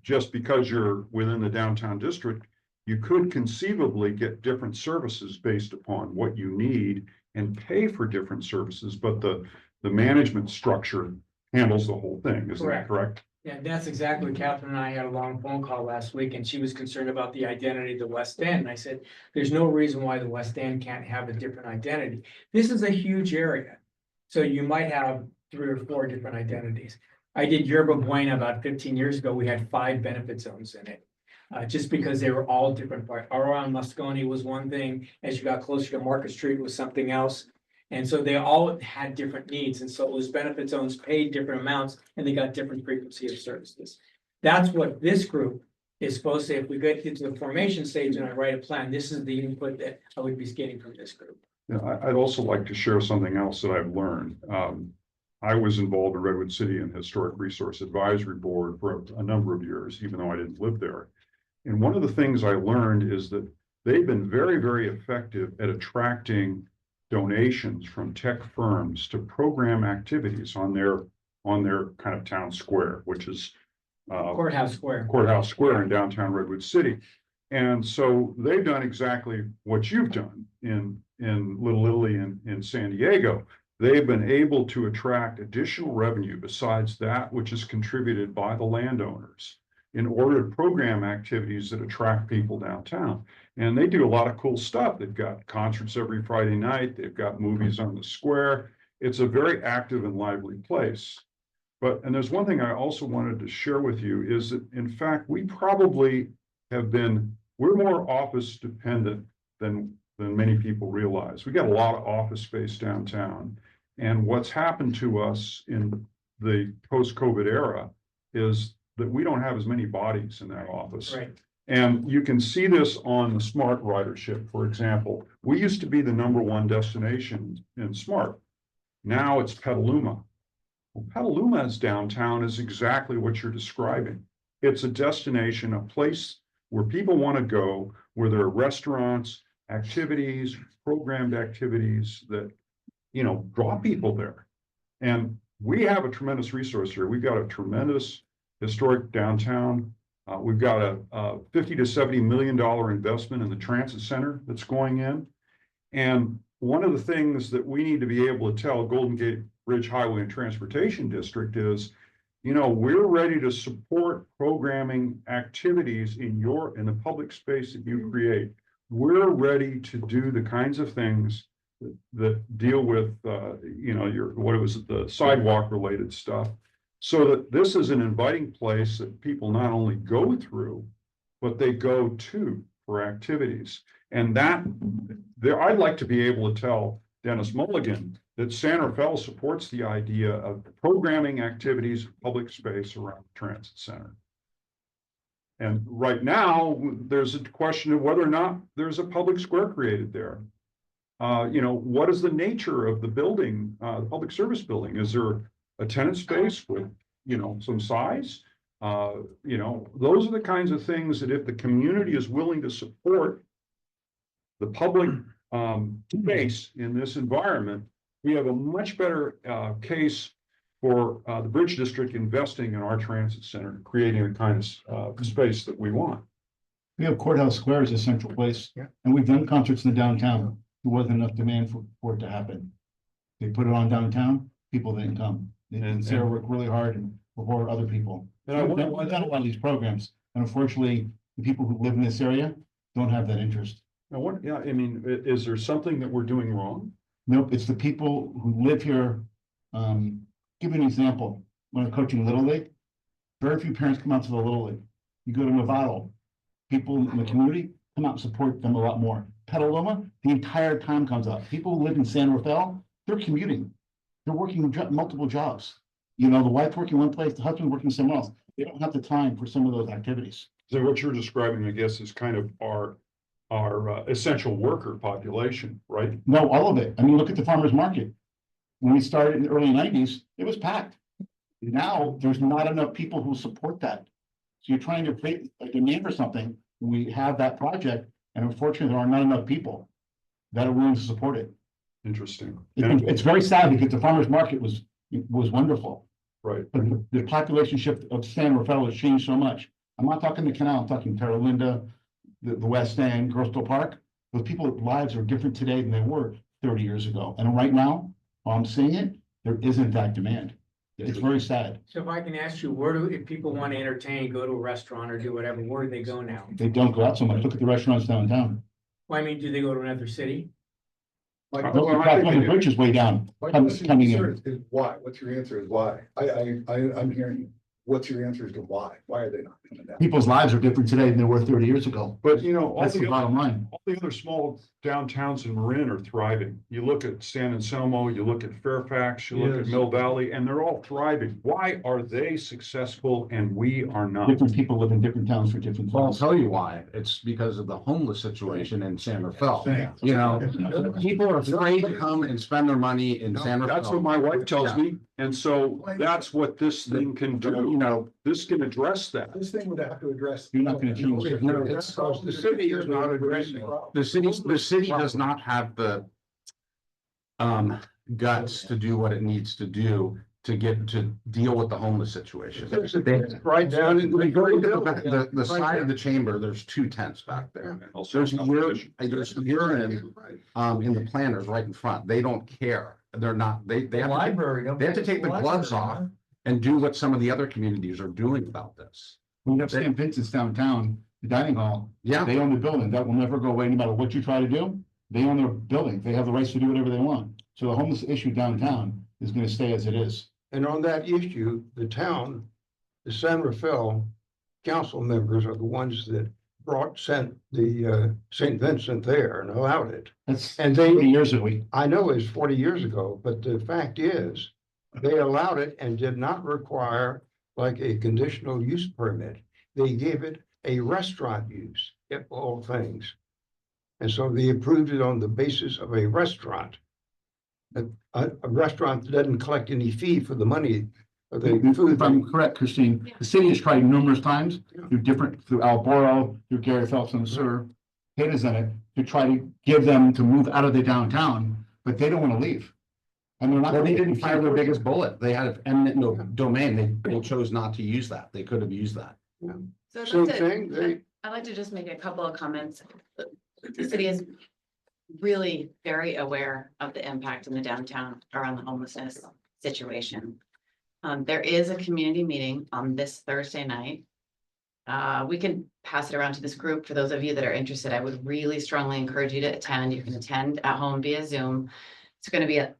just because you're within the downtown district. You could conceivably get different services based upon what you need and pay for different services, but the management structure handles the whole thing. Isn't that correct? Yeah, that's exactly. Catherine and I had a long phone call last week, and she was concerned about the identity of the West End. And I said, there's no reason why the West End can't have a different identity. This is a huge area. So you might have 3 or 4 different identities. I did Yerba Buena about 15 years ago. We had 5 benefit zones in it. Just because they were all different parts. Around Moscone was one thing. As you got closer to Market Street, it was something else. And so they all had different needs. And so those benefit zones paid different amounts and they got different frequency of services. That's what this group is supposed to, if we get into the formation stage and I write a plan, this is the input that I would be getting from this group. Yeah, I'd also like to share something else that I've learned. I was involved in Redwood City and Historic Resource Advisory Board for a number of years, even though I didn't live there. And one of the things I learned is that they've been very, very effective at attracting donations from tech firms to program activities on their kind of town square, which is Courthouse Square in downtown Redwood City. And so they've done exactly what you've done in Little Italy in San Diego. They've been able to attract additional revenue besides that which is contributed by the landowners in order to program activities that attract people downtown. And they do a lot of cool stuff. They've got concerts every Friday night. They've got movies on the square. It's a very active and lively place. And there's one thing I also wanted to share with you is that, in fact, we probably we're more office dependent than many people realize. We got a lot of office space downtown. And what's happened to us in the post-COVID era is that we don't have as many bodies in that office. Right. And you can see this on the SMART ridership, for example. We used to be the #1 destination in SMART. Now it's Petaluma. Well, Petaluma's downtown is exactly what you're describing. It's a destination, a place where people want to go, where there are restaurants, activities, programmed activities that, draw people there. And we have a tremendous resource here. We've got a tremendous historic downtown. We've got a $50 to $70 million investment in the transit center that's going in. And one of the things that we need to be able to tell Golden Gate Bridge Highway and Transportation District is, we're ready to support programming activities in the public space that you create. We're ready to do the kinds of things that deal with, the sidewalk related stuff. So that this is an inviting place that people not only go through, but they go to for activities. And I'd like to be able to tell Dennis Mulligan that San Rafael supports the idea of programming activities in public space around the transit center. And right now, there's a question of whether or not there's a public square created there. What is the nature of the building, the public service building? Is there a tenant space with, some size? Those are the kinds of things that if the community is willing to support the public space in this environment, we have a much better case for the Bridge District investing in our transit center, creating the kind of space that we want. We have Courthouse Square as a central place, and we've done concerts in the downtown. There wasn't enough demand for it to happen. They put it on downtown, people didn't come. And Sarah worked really hard and before other people. And I We've wonder- done a lot of these programs, and unfortunately, the people who live in this area don't have that interest. Is there something that we're doing wrong? Nope, it's the people who live here. Give you an example, when I'm coaching Little League, very few parents come out to the Little League. You go to Novato, people in the community come out and support them a lot more. Petaluma, the entire time comes out. People who live in San Rafael, they're commuting. They're working multiple jobs. The wife's working one place, the husband's working somewhere else. They don't have the time for some of those activities. So what you're describing, I guess, is kind of our essential worker population, right? No, all of it. I mean, look at the farmer's market. When we started in the early 90s, it was packed. Now, there's not enough people who support that. So you're trying to create a demand for something. We have that project, and unfortunately, there are not enough people that are willing to support it. Interesting. It's very sad because the farmer's market was wonderful, Right. but the population shift of San Rafael has changed so much. I'm not talking the canal, I'm talking Terra Linda, the West End, Coastal Park. Those people's lives are different today than they were 30 years ago. And right now, while I'm seeing it, there isn't that demand. It's very sad. So if I can ask you, if people want to entertain, go to a restaurant or do whatever, where do they go now? They don't go out so much. Look at the restaurants downtown. Well, I mean, do they go to another city? That's when the bridge is way down. My Coming question in. is why? What's your answer is why? I'm hearing you. What's your answer as to why? Why are they not coming down? People's lives are different today than they were 30 years ago. But all That's the the bottom line. other small downtowns in Marin are thriving. You look at San Anselmo, you look at Fairfax, you look at Yes. Mill Valley, and they're all thriving. Why are they successful and we are not? Different people live in different towns for different Well, I'll things. tell you why. It's because of the homeless situation in San Rafael. People are afraid to come and spend their money in San Rafael. That's what my wife tells me. And so that's what this thing can do. This can address that. This thing would have to address. You're not gonna change it. No, it's- the city is not addressing. The city does not have the guts to do what it needs to do to deal with the homeless situation. Right down in. The side of the chamber, there's 2 tents back there. There's urine in the planters right in front. They don't care. They're not, they have to, Library. they have to take the gloves off and do what some of the other communities are doing about this. We have St. Vincent's downtown, the dining hall. Yeah. They own the building. That will never go away, no matter what you try to do. They own their building. They have the rights to do whatever they want. So the homeless issue downtown is gonna stay as it is. And on that issue, the town, the San Rafael council members are the ones that sent the St. Vincent there and allowed it. That's And 40 they, years ago. I know it's 40 years ago, but the fact is, they allowed it and did not require like a conditional use permit. They gave it a restaurant use, of all things. And so they approved it on the basis of a restaurant. A restaurant that doesn't collect any fee for the money of the food. If I'm correct, Christine, the city has tried numerous times through Alboro, through Gary Phelps and Sir Hayes in it, to try to give them to move out of the downtown, but they don't want to leave. And they're not. Well, they didn't fire their biggest bullet. They had eminent domain. They chose not to use that. They could have used that. So Same thing, I'd like to just make a couple of comments. The city is really very aware of the impact in the downtown around the homelessness situation. There is a community meeting on this Thursday night. We can pass it around to this group. For those of you that are interested, I would really strongly encourage you to attend. You can attend at home via Zoom. It's going to be a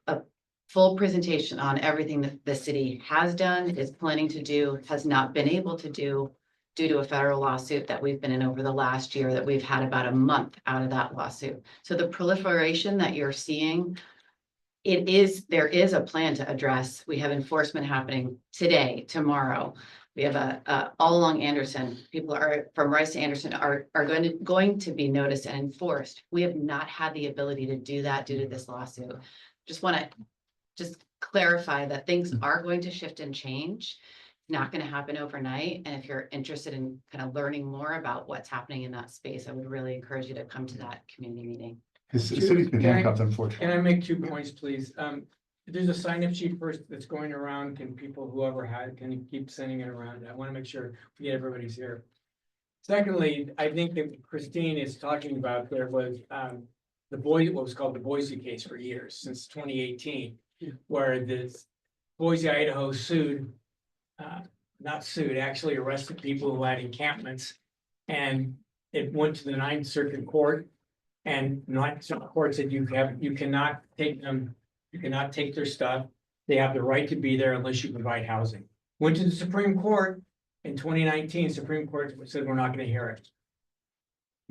full presentation on everything that the city has done, is planning to do, has not been able to do due to a federal lawsuit that we've been in over the last year, that we've had about a month out of that lawsuit. So the proliferation that you're seeing, there is a plan to address. We have enforcement happening today, tomorrow. We have all along Anderson, people are from Rice to Anderson are going to be noticed and enforced. We have not had the ability to do that due to this lawsuit. Just want to just clarify that things are going to shift and change. Not going to happen overnight. And if you're interested in kind of learning more about what's happening in that space, I would really encourage you to come to that community meeting. The city's been handcuffed, unfortunately. Can I make 2 points, please? There's a sign-up sheet first that's going around. Can people, whoever had, can you keep sending it around? I want to make sure we get everybody's here. Secondly, I think that Christine is talking about, there was what was called the Boise case for years, since 2018, where this Boise, Idaho actually arrested people who had encampments. And it went to the Ninth Circuit Court. And Ninth Circuit Court said you cannot take them, you cannot take their stuff. They have the right to be there unless you provide housing. Went to the Supreme Court in 2019, Supreme Court said we're not going to hear it.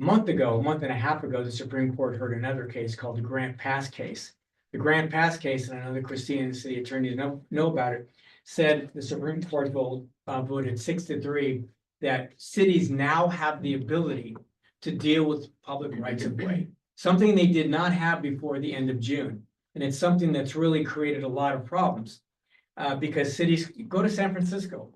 A month and a half ago, the Supreme Court heard another case called the Grant Pass case. The Grant Pass case, and I know that Christine and the city attorneys know about it, said the Supreme Court voted 6-3 that cities now have the ability to deal with public rights of way, something they did not have before the end of June. And it's something that's really created a lot of problems because cities, go to San Francisco.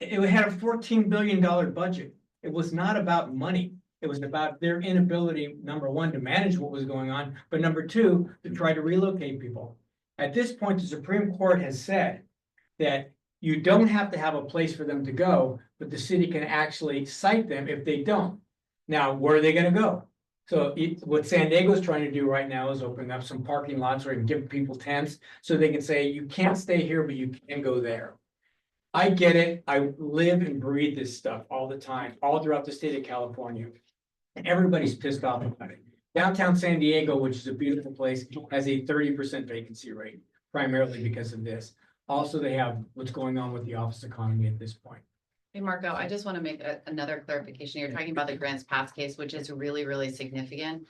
It had a $14 billion budget. It was not about money. It was about their inability, number one, to manage what was going on, but number two, to try to relocate people. At this point, the Supreme Court has said that you don't have to have a place for them to go, but the city can actually cite them if they don't. Now, where are they going to go? So what San Diego's trying to do right now is open up some parking lots where you can give people tents so they can say, you can't stay here, but you can go there. I get it. I live and breathe this stuff all the time, all throughout the state of California. And everybody's pissed off about it. Downtown San Diego, which is a beautiful place, has a 30% vacancy rate, primarily because of this. Also, they have what's going on with the office economy at this point. Hey, Marco, I just want to make another clarification. You're talking about the Grants Pass case, which is really, really significant.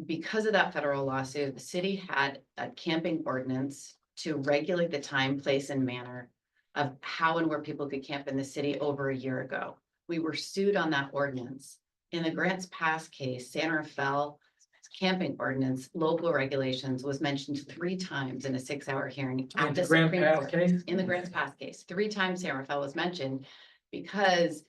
Because of that federal lawsuit, the city had a camping ordinance to regulate the time, place, and manner of how and where people could camp in the city over a year ago. We were sued on that ordinance. In the Grants Pass case, San Rafael camping ordinance, local regulations was mentioned 3 times in a 6-hour hearing at the Supreme Court. In the Grants Pass case, 3 times San Rafael was mentioned because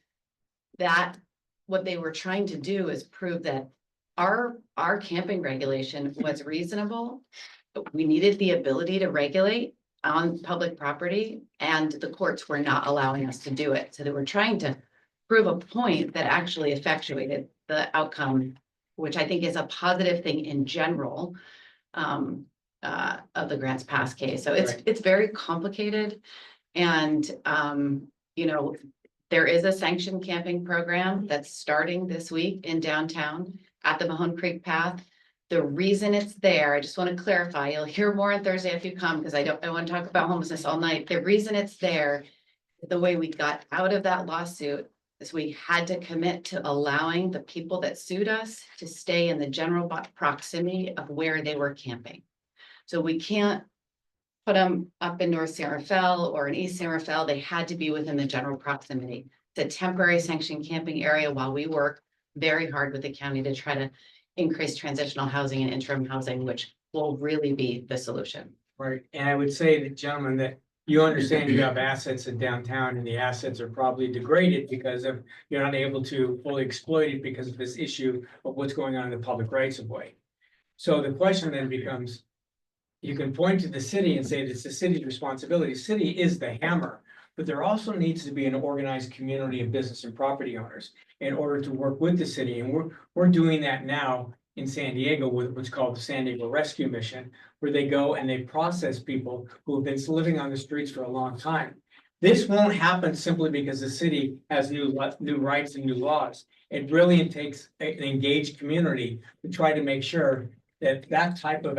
what they were trying to do is prove that our camping regulation was reasonable. But we needed the ability to regulate on public property, and the courts were not allowing us to do it. So they were trying to prove a point that actually effectuated the outcome, which I think is a positive thing in general of the Grants Pass case. So it's very complicated. And, there is a sanctioned camping program that's starting this week in downtown at the Mahone Creek Path. The reason it's there, I just want to clarify, you'll hear more on Thursday if you come, because I want to talk about homelessness all night. The reason it's there, the way we got out of that lawsuit, is we had to commit to allowing the people that sued us to stay in the general proximity of where they were camping. So we can't put them up in North San Rafael or in East San Rafael. They had to be within the general proximity. It's a temporary sanctioned camping area while we work very hard with the county to try to increase transitional housing and interim housing, which will really be the solution. Right, and I would say that, gentlemen, that you understand you have assets in downtown and the assets are probably degraded because of you're not able to fully exploit it because of this issue of what's going on in the public rights of way. So the question then becomes, you can point to the city and say it's the city's responsibility. The city is the hammer, but there also needs to be an organized community of business and property owners in order to work with the city. And we're doing that now in San Diego with what's called the San Diego Rescue Mission, where they go and they process people who have been living on the streets for a long time. This won't happen simply because the city has new rights and new laws. It really takes an engaged community to try to make sure that that type of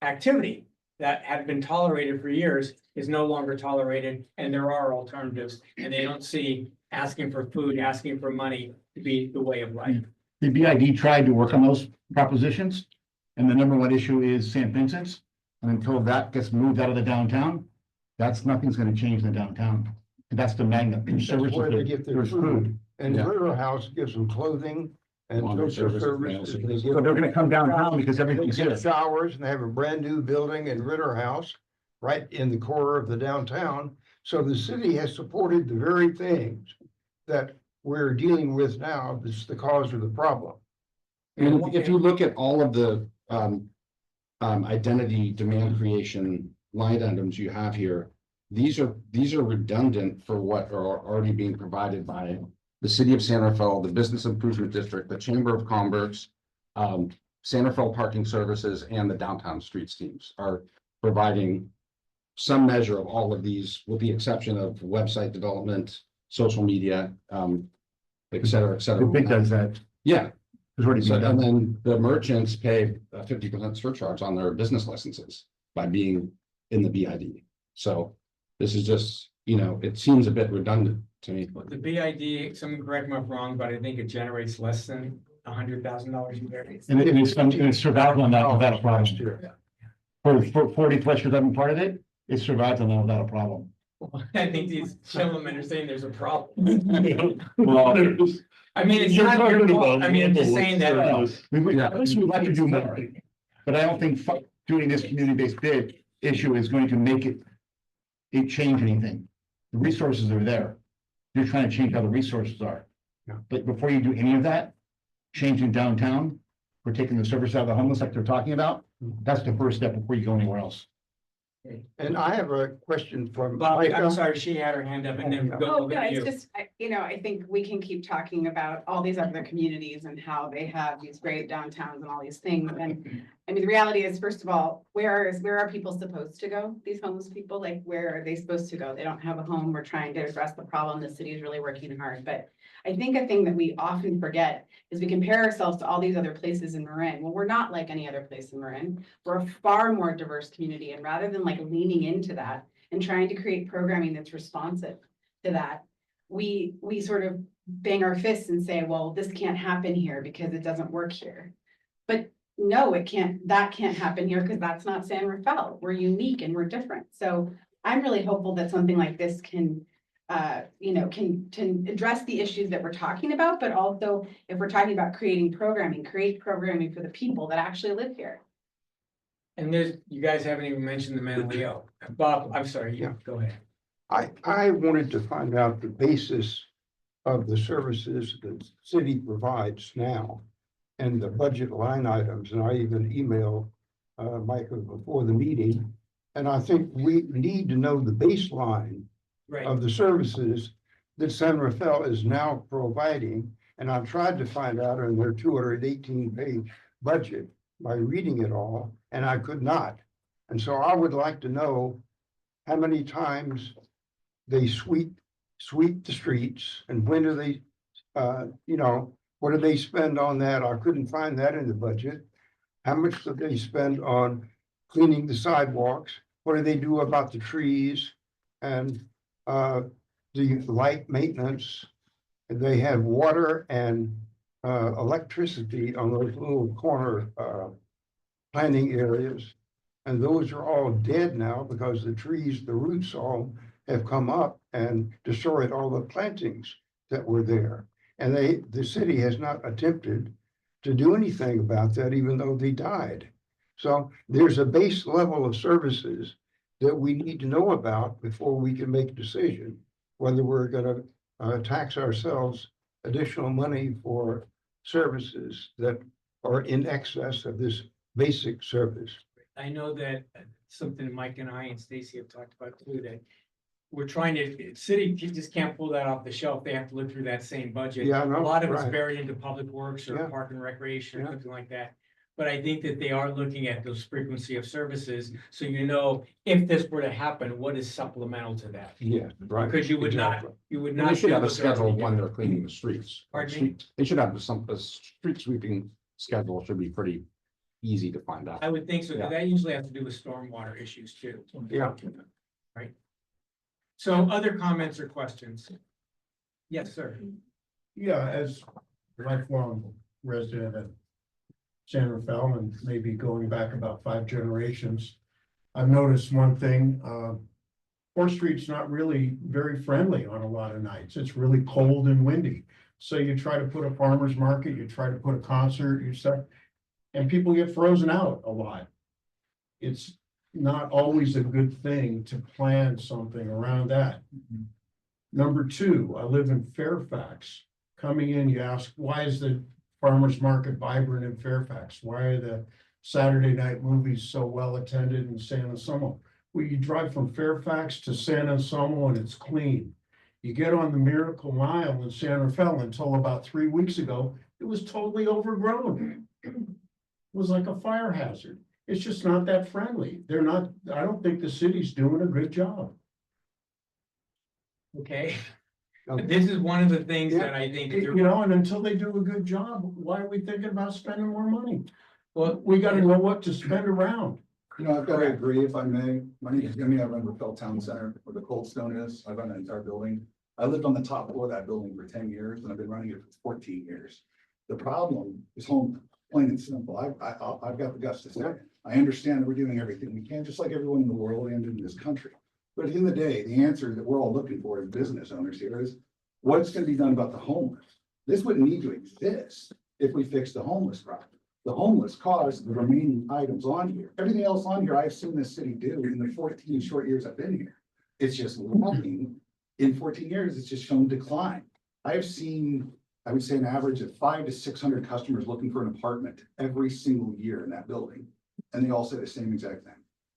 activity that had been tolerated for years is no longer tolerated, and there are alternatives, and they don't see asking for food, asking for money to be the way of life. The BID tried to work on those propositions, and the number 1 issue is St. Vincent's. And until that gets moved out of the downtown, That's, nothing's gonna change in the downtown. And that's the magnet. There's That's services, where they get their there's food. And Yeah. River House gives them clothing and Laundry social services, mail services. services. So they're gonna come downtown because They everything's get here. showers and they have a brand new building in Ritter House, right in the core of the downtown. So the city has supported the very things that we're dealing with now. That's the cause of the problem. And if you look at all of the identity demand creation line items you have here, these are redundant for what are already being provided by the city of San Rafael, the Business Improvement District, the Chamber of Commerce, San Rafael Parking Services, and the Downtown Streets teams are providing some measure of all of these, with the exception of website development, social media, et cetera, et cetera. The big does that. Yeah, There's already so, been and done. then the merchants pay a 50% surcharge on their business licenses by being in the BID. So this is just, it seems a bit redundant to me. The BID, someone correct me if I'm wrong, but I think it generates less than $100,000 a year. And it's survived on that without a problem. Last year. For 40 plus years I've been part of it, it survived on that without a problem. I think these gentlemen are saying there's a problem. Well, I mean, it's not your fault. I mean, I'm just saying that. At least we'd like to do more. But I don't think doing this community-based bid issue is going to make it change anything. The resources are there. You're trying to change how the resources are. Yeah. But before you do any of that, changing downtown, we're taking the service out of the homeless like they're talking about. That's the first step before you go anywhere else. And I have a question from Bob, I'm Micah. sorry, she had her hand up and then go Oh, over to guys, you. just, I think we can keep talking about all these other communities and how they have these great downtowns and all these things. And I mean, the reality is, first of all, where are people supposed to go? These homeless people, like, where are they supposed to go? They don't have a home. We're trying to address the problem. The city is really working hard. But I think a thing that we often forget is we compare ourselves to all these other places in Marin. Well, we're not like any other place in Marin. We're a far more diverse community. And rather than like leaning into that and trying to create programming that's responsive to that, we sort of bang our fists and say, well, this can't happen here because it doesn't work here. But no, that can't happen here because that's not San Rafael. We're unique and we're different. So I'm really hopeful that something like this can address the issues that we're talking about, but also if we're talking about create programming for the people that actually live here. And you guys haven't even mentioned the mentally ill. Bob, I'm sorry, go ahead. I wanted to find out the basis of the services the city provides now and the budget line items, and I even emailed Micah before the meeting. And I think we need to know the baseline Right. of the services that San Rafael is now providing. And I've tried to find out in their 218-page budget by reading it all, and I could not. And so I would like to know how many times they sweep the streets and when do they, what do they spend on that? I couldn't find that in the budget. How much do they spend on cleaning the sidewalks? What do they do about the trees and the light maintenance? They have water and electricity on those little corner planting areas. And those are all dead now because the trees, the roots all have come up and destroyed all the plantings that were there. And the city has not attempted to do anything about that, even though they died. So there's a base level of services that we need to know about before we can make a decision whether we're going to tax ourselves additional money for services that are in excess of this basic service. I know that something Mike and I and Stacy have talked about too, that we're trying to, city just can't pull that off the shelf. They have to look through that same budget. Yeah, I know, A lot of it's right. buried into public works or Yeah. park and recreation or Yeah. something like that. But I think that they are looking at those frequency of services, so if this were to happen, what is supplemental to that? Yeah, right. Because you would not. They should have a schedule when they're cleaning the streets. Pardon me? They should have a street sweeping schedule should be pretty easy to find out. I would think so, Yeah. because that usually has to do with stormwater issues too. Yeah. Right. So other comments or questions? Yes, sir. Yeah, as a lifelong resident of San Rafael and maybe going back about 5 generations, I've noticed one thing, Fourth Street's not really very friendly on a lot of nights. It's really cold and windy. So you try to put a farmer's market, you try to put a concert, you start, and people get frozen out a lot. It's not always a good thing to plan something around that. Number two, I live in Fairfax. Coming in, you ask, why is the farmer's market vibrant in Fairfax? Why are the Saturday night movies so well attended in San Anselmo? Well, you drive from Fairfax to San Anselmo and it's clean. You get on the Miracle Mile in San Rafael until about 3 weeks ago, it was totally overgrown. It was like a fire hazard. It's just not that friendly. They're not, I don't think the city's doing a good job. Okay, this is one of the things that I think. You know, and until they do a good job, why are we thinking about spending more money? Well, We gotta know what to spend around. You know, I've got to agree, if I may. My name is Jimmy. I run Rafael Town Center, where the Cold Stone is. I run the entire building. I lived on the top floor of that building for 10 years, and I've been running it for 14 years. The problem is home, plain and simple. I've got the guts to say it. I understand that we're doing everything we can, just like everyone in the world and in this country. But at the end of the day, the answer that we're all looking for as business owners here is, what's going to be done about the homeless? This wouldn't need to exist if we fix the homeless problem. The homeless caused the remaining items on here. Everything else on here, I've seen this city do in the 14 short years I've been here. It's just lacking. In 14 years, it's just shown decline. I've seen, I would say, an average of 500 to 600 customers looking for an apartment every single year in that building. And they all say the same exact thing.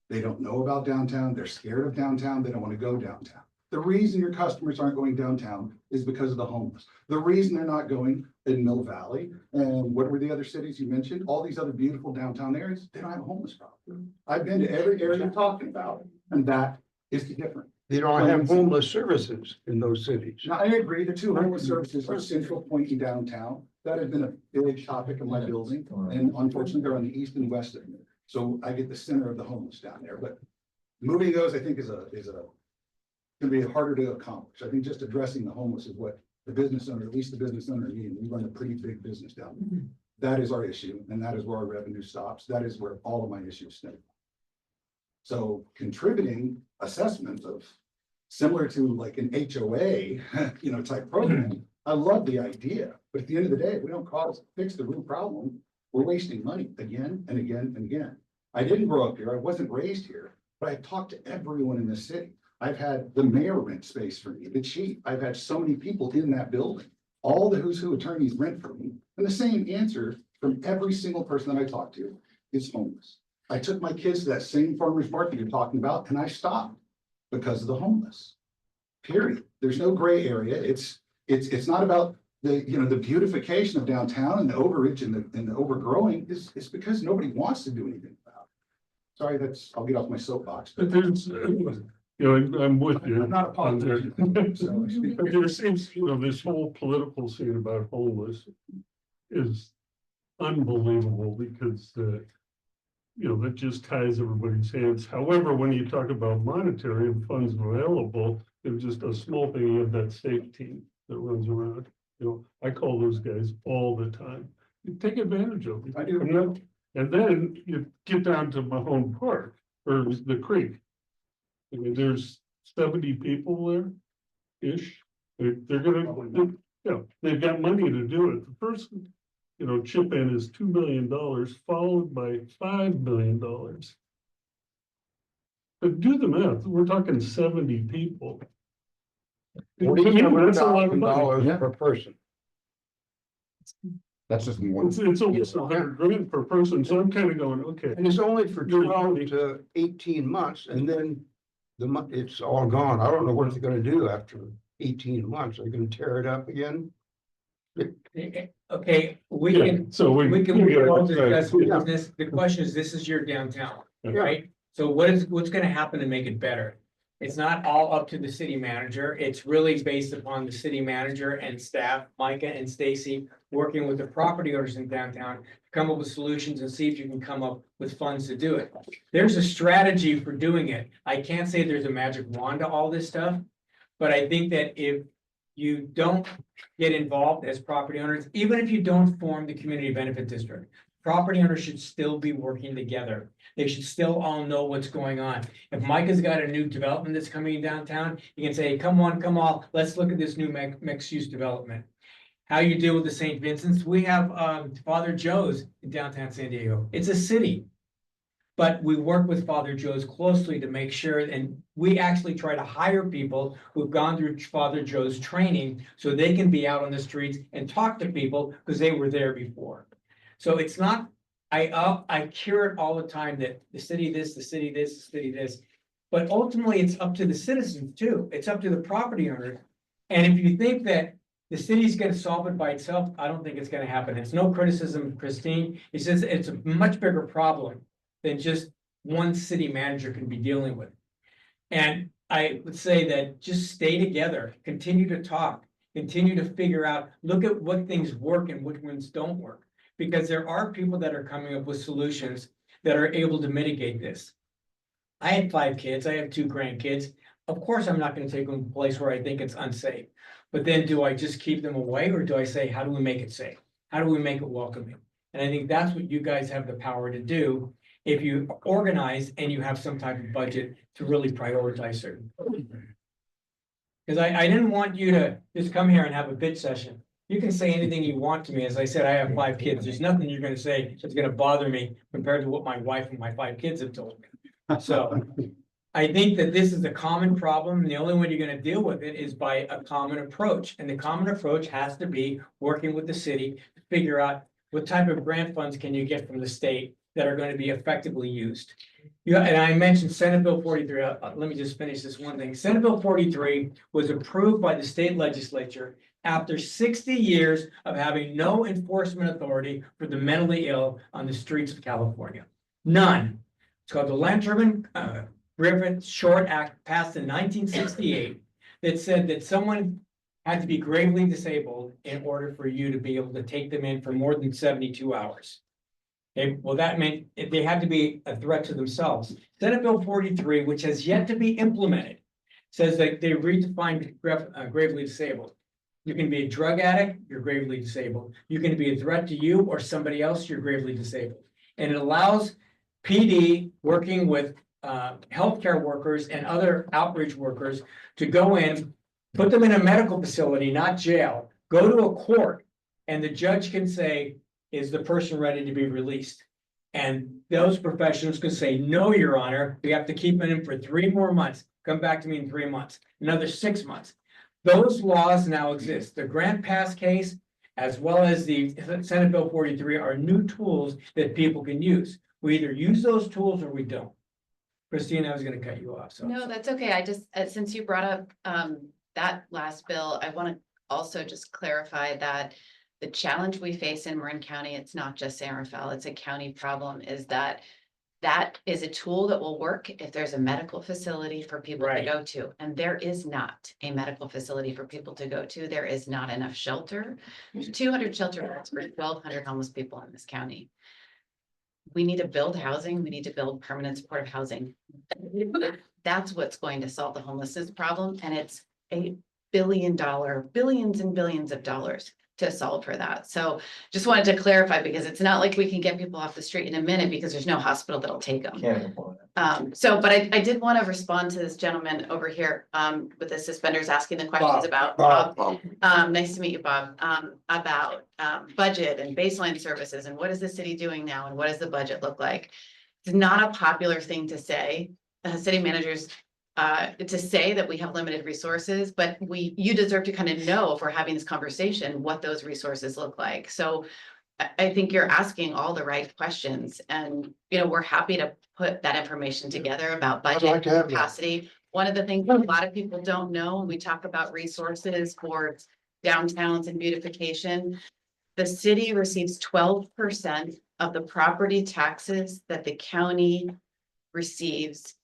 They don't know about downtown. They're scared of downtown. They don't want to go downtown. The reason your customers aren't going downtown is because of the homeless. The reason they're not going in Mill Valley and what were the other cities you mentioned? All these other beautiful downtown areas, they don't have a homeless problem. I've been to every area you're talking about, and that is the difference. They don't have homeless services in those cities. Now, I agree, the two homeless services are central point in downtown. That has been a big topic in my building, and unfortunately, they're on the east and west of it. So I get the center of the homeless down there, but moving those, I think, is gonna be harder to accomplish. I think just addressing the homeless is what the business owner, at least the business owner, needs. We run a pretty big business down there. That is our issue, and that is where our revenue stops. That is where all of my issues stem. So contributing assessments of similar to like an HOA, type program. I love the idea, but at the end of the day, if we don't fix the root problem, we're wasting money again and again and again. I didn't grow up here. I wasn't raised here, but I talked to everyone in the city. I've had the mayor rent space for me, the chief. I've had so many people in that building. All the who's who attorneys rent for me. And the same answer from every single person that I talk to is homeless. I took my kids to that same farmer's market you're talking about, and I stopped because of the homeless. Period. There's no gray area. It's not about the beautification of downtown and the overage and the overgrowing. It's because nobody wants to do anything about it. Sorry, I'll get off my soapbox. But there's, I'm with you. I'm not a politician. So I speak- But there seems, this whole political scene about homeless is unbelievable because, that just ties everybody's hands. However, when you talk about monetary and funds available, there's just a small thing, you have that state team that runs around. I call those guys all the time. You take advantage of it. I do. And then you get down to Mahone Park or the creek. I mean, there's 70 people there-ish. They're gonna, they've got money to do it. The first, chip in is $2 million, followed by $5 million. But do the math, we're talking 70 people. That's a lot of money. $47,000 per person. That's just one. It's almost $100,000 per person, so I'm kind of going, okay. And it's only for 12 to 18 months, and then it's all gone. I don't know what it's gonna do after 18 months. Are you gonna tear it up again? Okay, we Yeah, can, so we can all discuss yeah. business. The question is, this is your downtown, Yeah. right? So what's gonna happen to make it better? It's not all up to the city manager. It's really based upon the city manager and staff, Micah and Stacy, working with the property owners in downtown, to come up with solutions and see if you can come up with funds to do it. There's a strategy for doing it. I can't say there's a magic wand to all this stuff, but I think that if you don't get involved as property owners, even if you don't form the community benefit district, property owners should still be working together. They should still all know what's going on. If Mike has got a new development that's coming in downtown, you can say, come on, come on, let's look at this new mixed-use development. How you deal with the St. Vincent's, we have Father Joe's in downtown San Diego. It's a city. But we work with Father Joe's closely to make sure, and we actually try to hire people who've gone through Father Joe's training so they can be out on the streets and talk to people because they were there before. So it's not, I hear it all the time that the city this, the city this, the city this. But ultimately, it's up to the citizens too. It's up to the property owners. And if you think that the city's gonna solve it by itself, I don't think it's gonna happen. It's no criticism of Christine. It's just, it's a much bigger problem than just one city manager can be dealing with. And I would say that just stay together, continue to talk, continue to figure out, look at what things work and which ones don't work. Because there are people that are coming up with solutions that are able to mitigate this. I had 5 kids, I have 2 grandkids. Of course, I'm not gonna take them to a place where I think it's unsafe. But then do I just keep them away, or do I say, how do we make it safe? How do we make it welcoming? And I think that's what you guys have the power to do if you organize and you have some type of budget to really prioritize certain. Because I didn't want you to just come here and have a bitch session. You can say anything you want to me. As I said, I have 5 kids. There's nothing you're gonna say that's gonna bother me compared to what my wife and my 5 kids have told me. So I think that this is a common problem, and the only way you're gonna deal with it is by a common approach. And the common approach has to be working with the city to figure out what type of grant funds can you get from the state that are going to be effectively used. Yeah, and I mentioned Senate Bill 43. Let me just finish this one thing. Senate Bill 43 was approved by the state legislature after 60 years of having no enforcement authority for the mentally ill on the streets of California. None. It's called the Lanterman Griffin Short Act, passed in 1968, that said that someone had to be gravely disabled in order for you to be able to take them in for more than 72 hours. Okay, well, that meant they had to be a threat to themselves. Senate Bill 43, which has yet to be implemented, says that they redefined gravely disabled. You can be a drug addict, you're gravely disabled. You can be a threat to you or somebody else, you're gravely disabled. And it allows PD working with healthcare workers and other outreach workers to go in, put them in a medical facility, not jail, go to a court, and the judge can say, is the person ready to be released? And those professionals could say, no, Your Honor, we have to keep them in for 3 more months. Come back to me in 3 months, another 6 months. Those laws now exist. The Grant Pass case, as well as the Senate Bill 43, are new tools that people can use. We either use those tools or we don't. Christine, I was gonna cut you off, so. No, that's okay. I just, since you brought up that last bill, I want to also just clarify that the challenge we face in Marin County, it's not just San Rafael, it's a county problem, is that is a tool that will work if there's a medical facility for people to Right. go to. And there is not a medical facility for people to go to. There is not enough shelter. There's 200 shelter beds for 1,200 homeless people in this county. We need to build housing. We need to build permanent supportive housing. That's what's going to solve the homelessness problem. And it's $1 billion, billions and billions of dollars to solve for that. So just wanted to clarify, because it's not like we can get people off the street in a minute because there's no hospital that'll take them. But I did want to respond to this gentleman over here with the suspenders asking the questions about Bob. Nice to meet you, Bob. About budget and baseline services and what is the city doing now and what does the budget look like? It's not a popular thing to say. City managers to say that we have limited resources, but you deserve to kind of know, if we're having this conversation, what those resources look like. So I think you're asking all the right questions, and we're happy to put that information together about budget like to have that. capacity. One of the things a lot of people don't know when we talk about resources for downtowns and beautification, the city receives 12% of the property taxes that the county receives.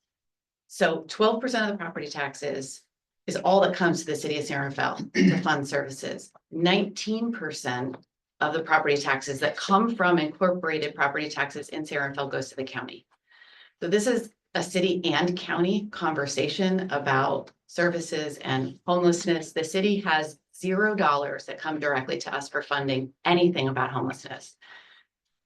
So 12% of the property taxes is all that comes to the city of San Rafael to fund services. 19% of the property taxes that come from incorporated property taxes in San Rafael goes to the county. So this is a city and county conversation about services and homelessness. The city has $0 that come directly to us for funding anything about homelessness.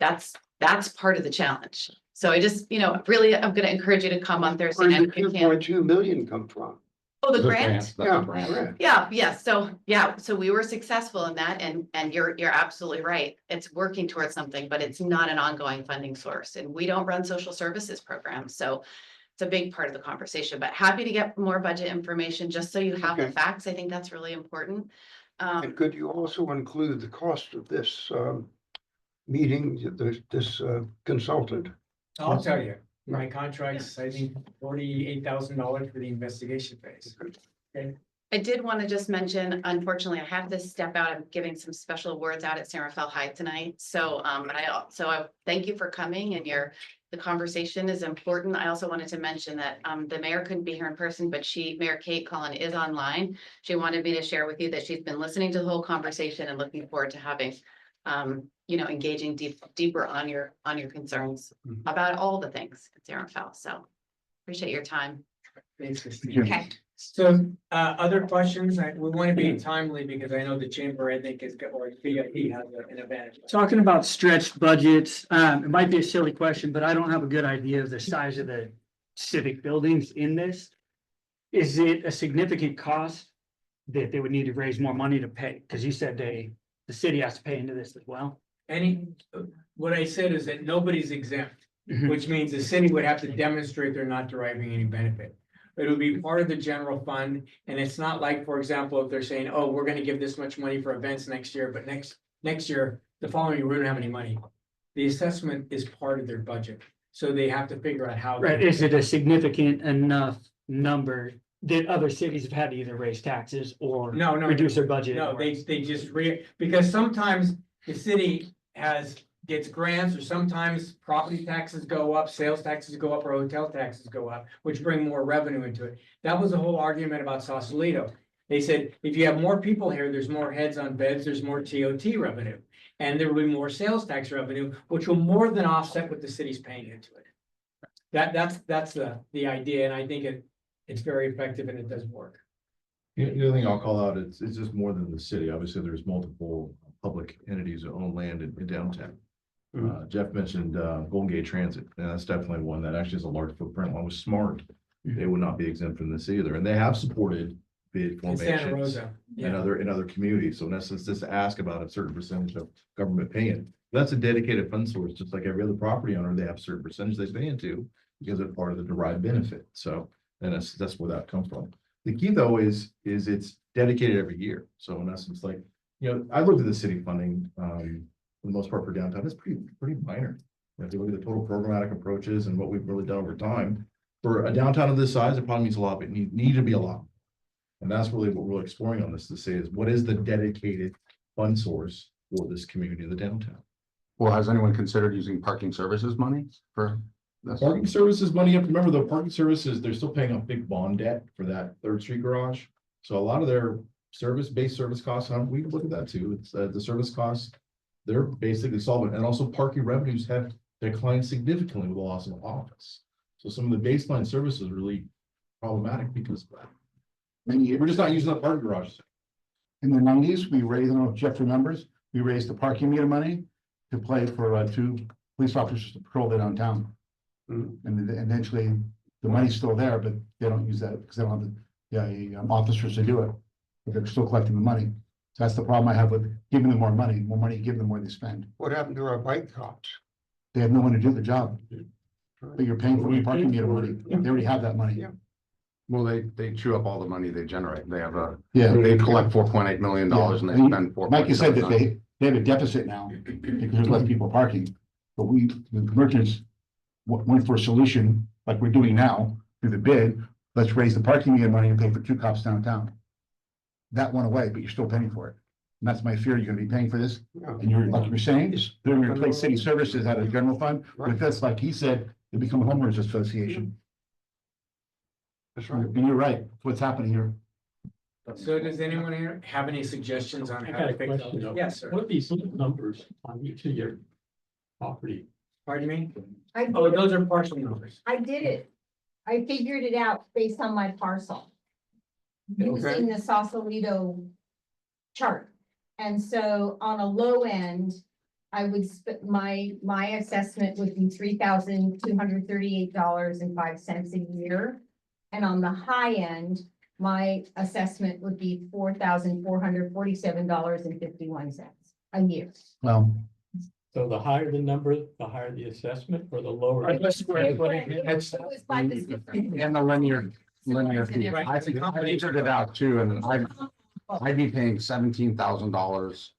that's part of the challenge. So I just, really, I'm gonna encourage you to come on Thursday Where night did if you two can. point 2 million come from? Oh, the The grant? grant, that's a grant. Yeah, so we were successful in that and you're absolutely right. It's working towards something, but it's not an ongoing funding source and we don't run social services programs, so it's a big part of the conversation, but happy to get more budget information just so you have the Okay. facts. I think that's really important. And could you also include the cost of this meeting, this consultant? I'll tell you, my contract's, I think, $48,000 for the investigation phase. Okay, I did want to just mention, unfortunately, I have to step out. I'm giving some special awards out at San Rafael High tonight. So, I thank you for coming and the conversation is important. I also wanted to mention that, the mayor couldn't be here in person, but Mayor Kate Cullen is online. She wanted me to share with you that she's been listening to the whole conversation and looking forward to having, engaging deeper on your concerns about all the things at San Rafael. So appreciate your time. thanks, Christine. Okay. So, other questions? We want to be timely because I know the chamber, I think, or VIP has an advantage. Talking about stretched budgets, it might be a silly question, but I don't have a good idea of the size of the civic buildings in this. Is it a significant cost that they would need to raise more money to pay? Because you said the city has to pay into this as well. What I said is that nobody's exempt, Mhm. which means the city would have to demonstrate they're not deriving any benefit. It would be part of the general fund, and it's not like, for example, if they're saying, oh, we're gonna give this much money for events next year, but next year, the following year, we don't have any money. The assessment is part of their budget, so they have to figure out how. Right, is it a significant enough number that other cities have had to either raise taxes or No, reduce their budget? No, they just because sometimes the city gets grants, or sometimes property taxes go up, sales taxes go up, or hotel taxes go up, which bring more revenue into it. That was the whole argument about Sausalito. They said, if you have more people here, there's more heads on beds, there's more TOT revenue. And there will be more sales tax revenue, which will more than offset what the city's paying into it. That's the idea, and I think it's very effective and it does work. The other thing I'll call out, it's just more than the city. Obviously, there's multiple public entities that own land in downtown. Jeff mentioned Golden Gate Transit, and that's definitely one that actually has a large footprint. Along with Smart, they would not be exempt from this either, and they have supported bid In Santa formations Rosa, in yeah. other communities. So in essence, just ask about a certain percentage of government paying. That's a dedicated fund source, just like every other property owner. They have a certain percentage they pay into because they're part of the derived benefit. So, and that's where that comes from. The key though is it's dedicated every year. So in essence, like, I looked at the city funding, for the most part for downtown, it's pretty minor. If you look at the total programmatic approaches and what we've really done over time, for a downtown of this size, it probably means a lot, but it need to be a lot. And that's really what we're exploring on this to say is what is the dedicated fund source for this community of the downtown? Well, has anyone considered using parking services money for this? Parking services money, you have to remember though, parking services, they're still paying off big bond debt for that Third Street garage. So a lot of their base service costs, and we look at that too, it's the service costs. They're basically solvent, and also parking revenues have declined significantly with the loss of office. So some of the baseline services are really problematic because of that. We're just not using the parking garages. In the 90s, we raised, I don't know if Jeff remembers, we raised the parking meter money to play for 2 police officers to patrol the downtown. And then eventually, the money's still there, but they don't use that because they don't have the officers to do it. But they're still collecting the money. So that's the problem I have with giving them more money you give them, more they spend. What happened to our bike cops? They have no one to do the job. But you're paying for the parking meter money. They already have that money. Well, they chew up all the money they generate. They have Yeah. they collect $4.8 million and they spend $4. Like you said, that they have a deficit now because there's less people parking. But the merchants went for a solution like we're doing now through the bid. Let's raise the parking meter money and pay for 2 cops downtown. That went away, but you're still paying for it. And that's my fear. You're gonna be paying for this. And you're, like you're saying, they're gonna replace city services out of general fund. With this, like he said, they become a homeowners association. That's right. And you're right. What's happening here? So does anyone here have any suggestions on I how got to a fix question. it? Yes, sir. What are these little numbers on each of your property? Pardon me? I Oh, did, those are partial numbers. I did it. I figured it out based on my parcel. Using the Sausalito chart. And so on a low end, I would my assessment would be $3,238.05 a year. And on the high end, my assessment would be $4,447.51 a year. Well, So the higher the number, the higher the assessment or the lower? It was by the different- And the linear fee. I think I figured it out too, and I'd be paying $17,000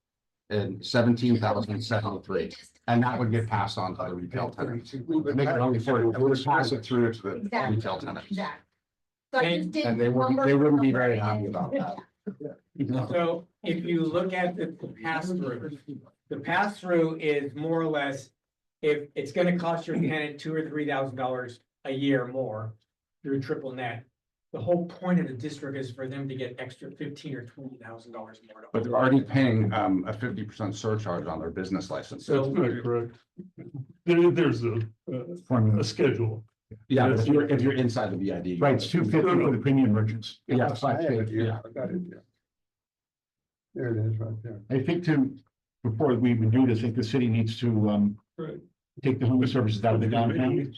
and 17,073, and that would get passed on to the retail tenants. Make it only for, it would pass it through to the Exactly. retail tenants. Exactly. So I just did And they wouldn't be very happy about that. So if you look at the pass-through is more or less, if it's gonna cost your tenant $2,000 or $3,000 a year more through triple net, the whole point of the district is for them to get extra $15,000 or $20,000 more. But they're already paying a 50% surcharge on their business license. So- That's correct. There's a schedule. Yeah, if you're inside the BID. right, it's $250 for the premium merchants. Yeah, it's I have it 550, here. yeah. I got it here. There it is, right there. I think before we even do this, I think the city needs to, Right. take the homeless services out of the downtown.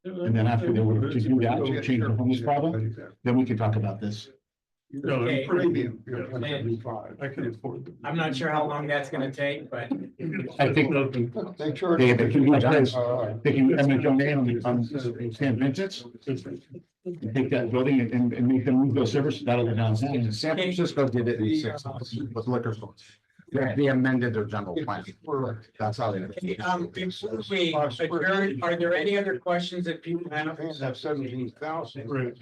And then after they were to do that, to change the homeless problem, then we can talk about this. No, Okay. it's pretty- Premium, you're 175. I can afford it. I'm not sure how long that's gonna take, but I think They charge. they can do this. Uh, They can, eminent domain on San Vincent's, take that building and make them move those services out of the downtown. San Francisco did it in 6 months with liquor stores. They amended their general plan. That's how they. did it. before we adjourn, are there any other questions that people have? Fans have 17,000. Right.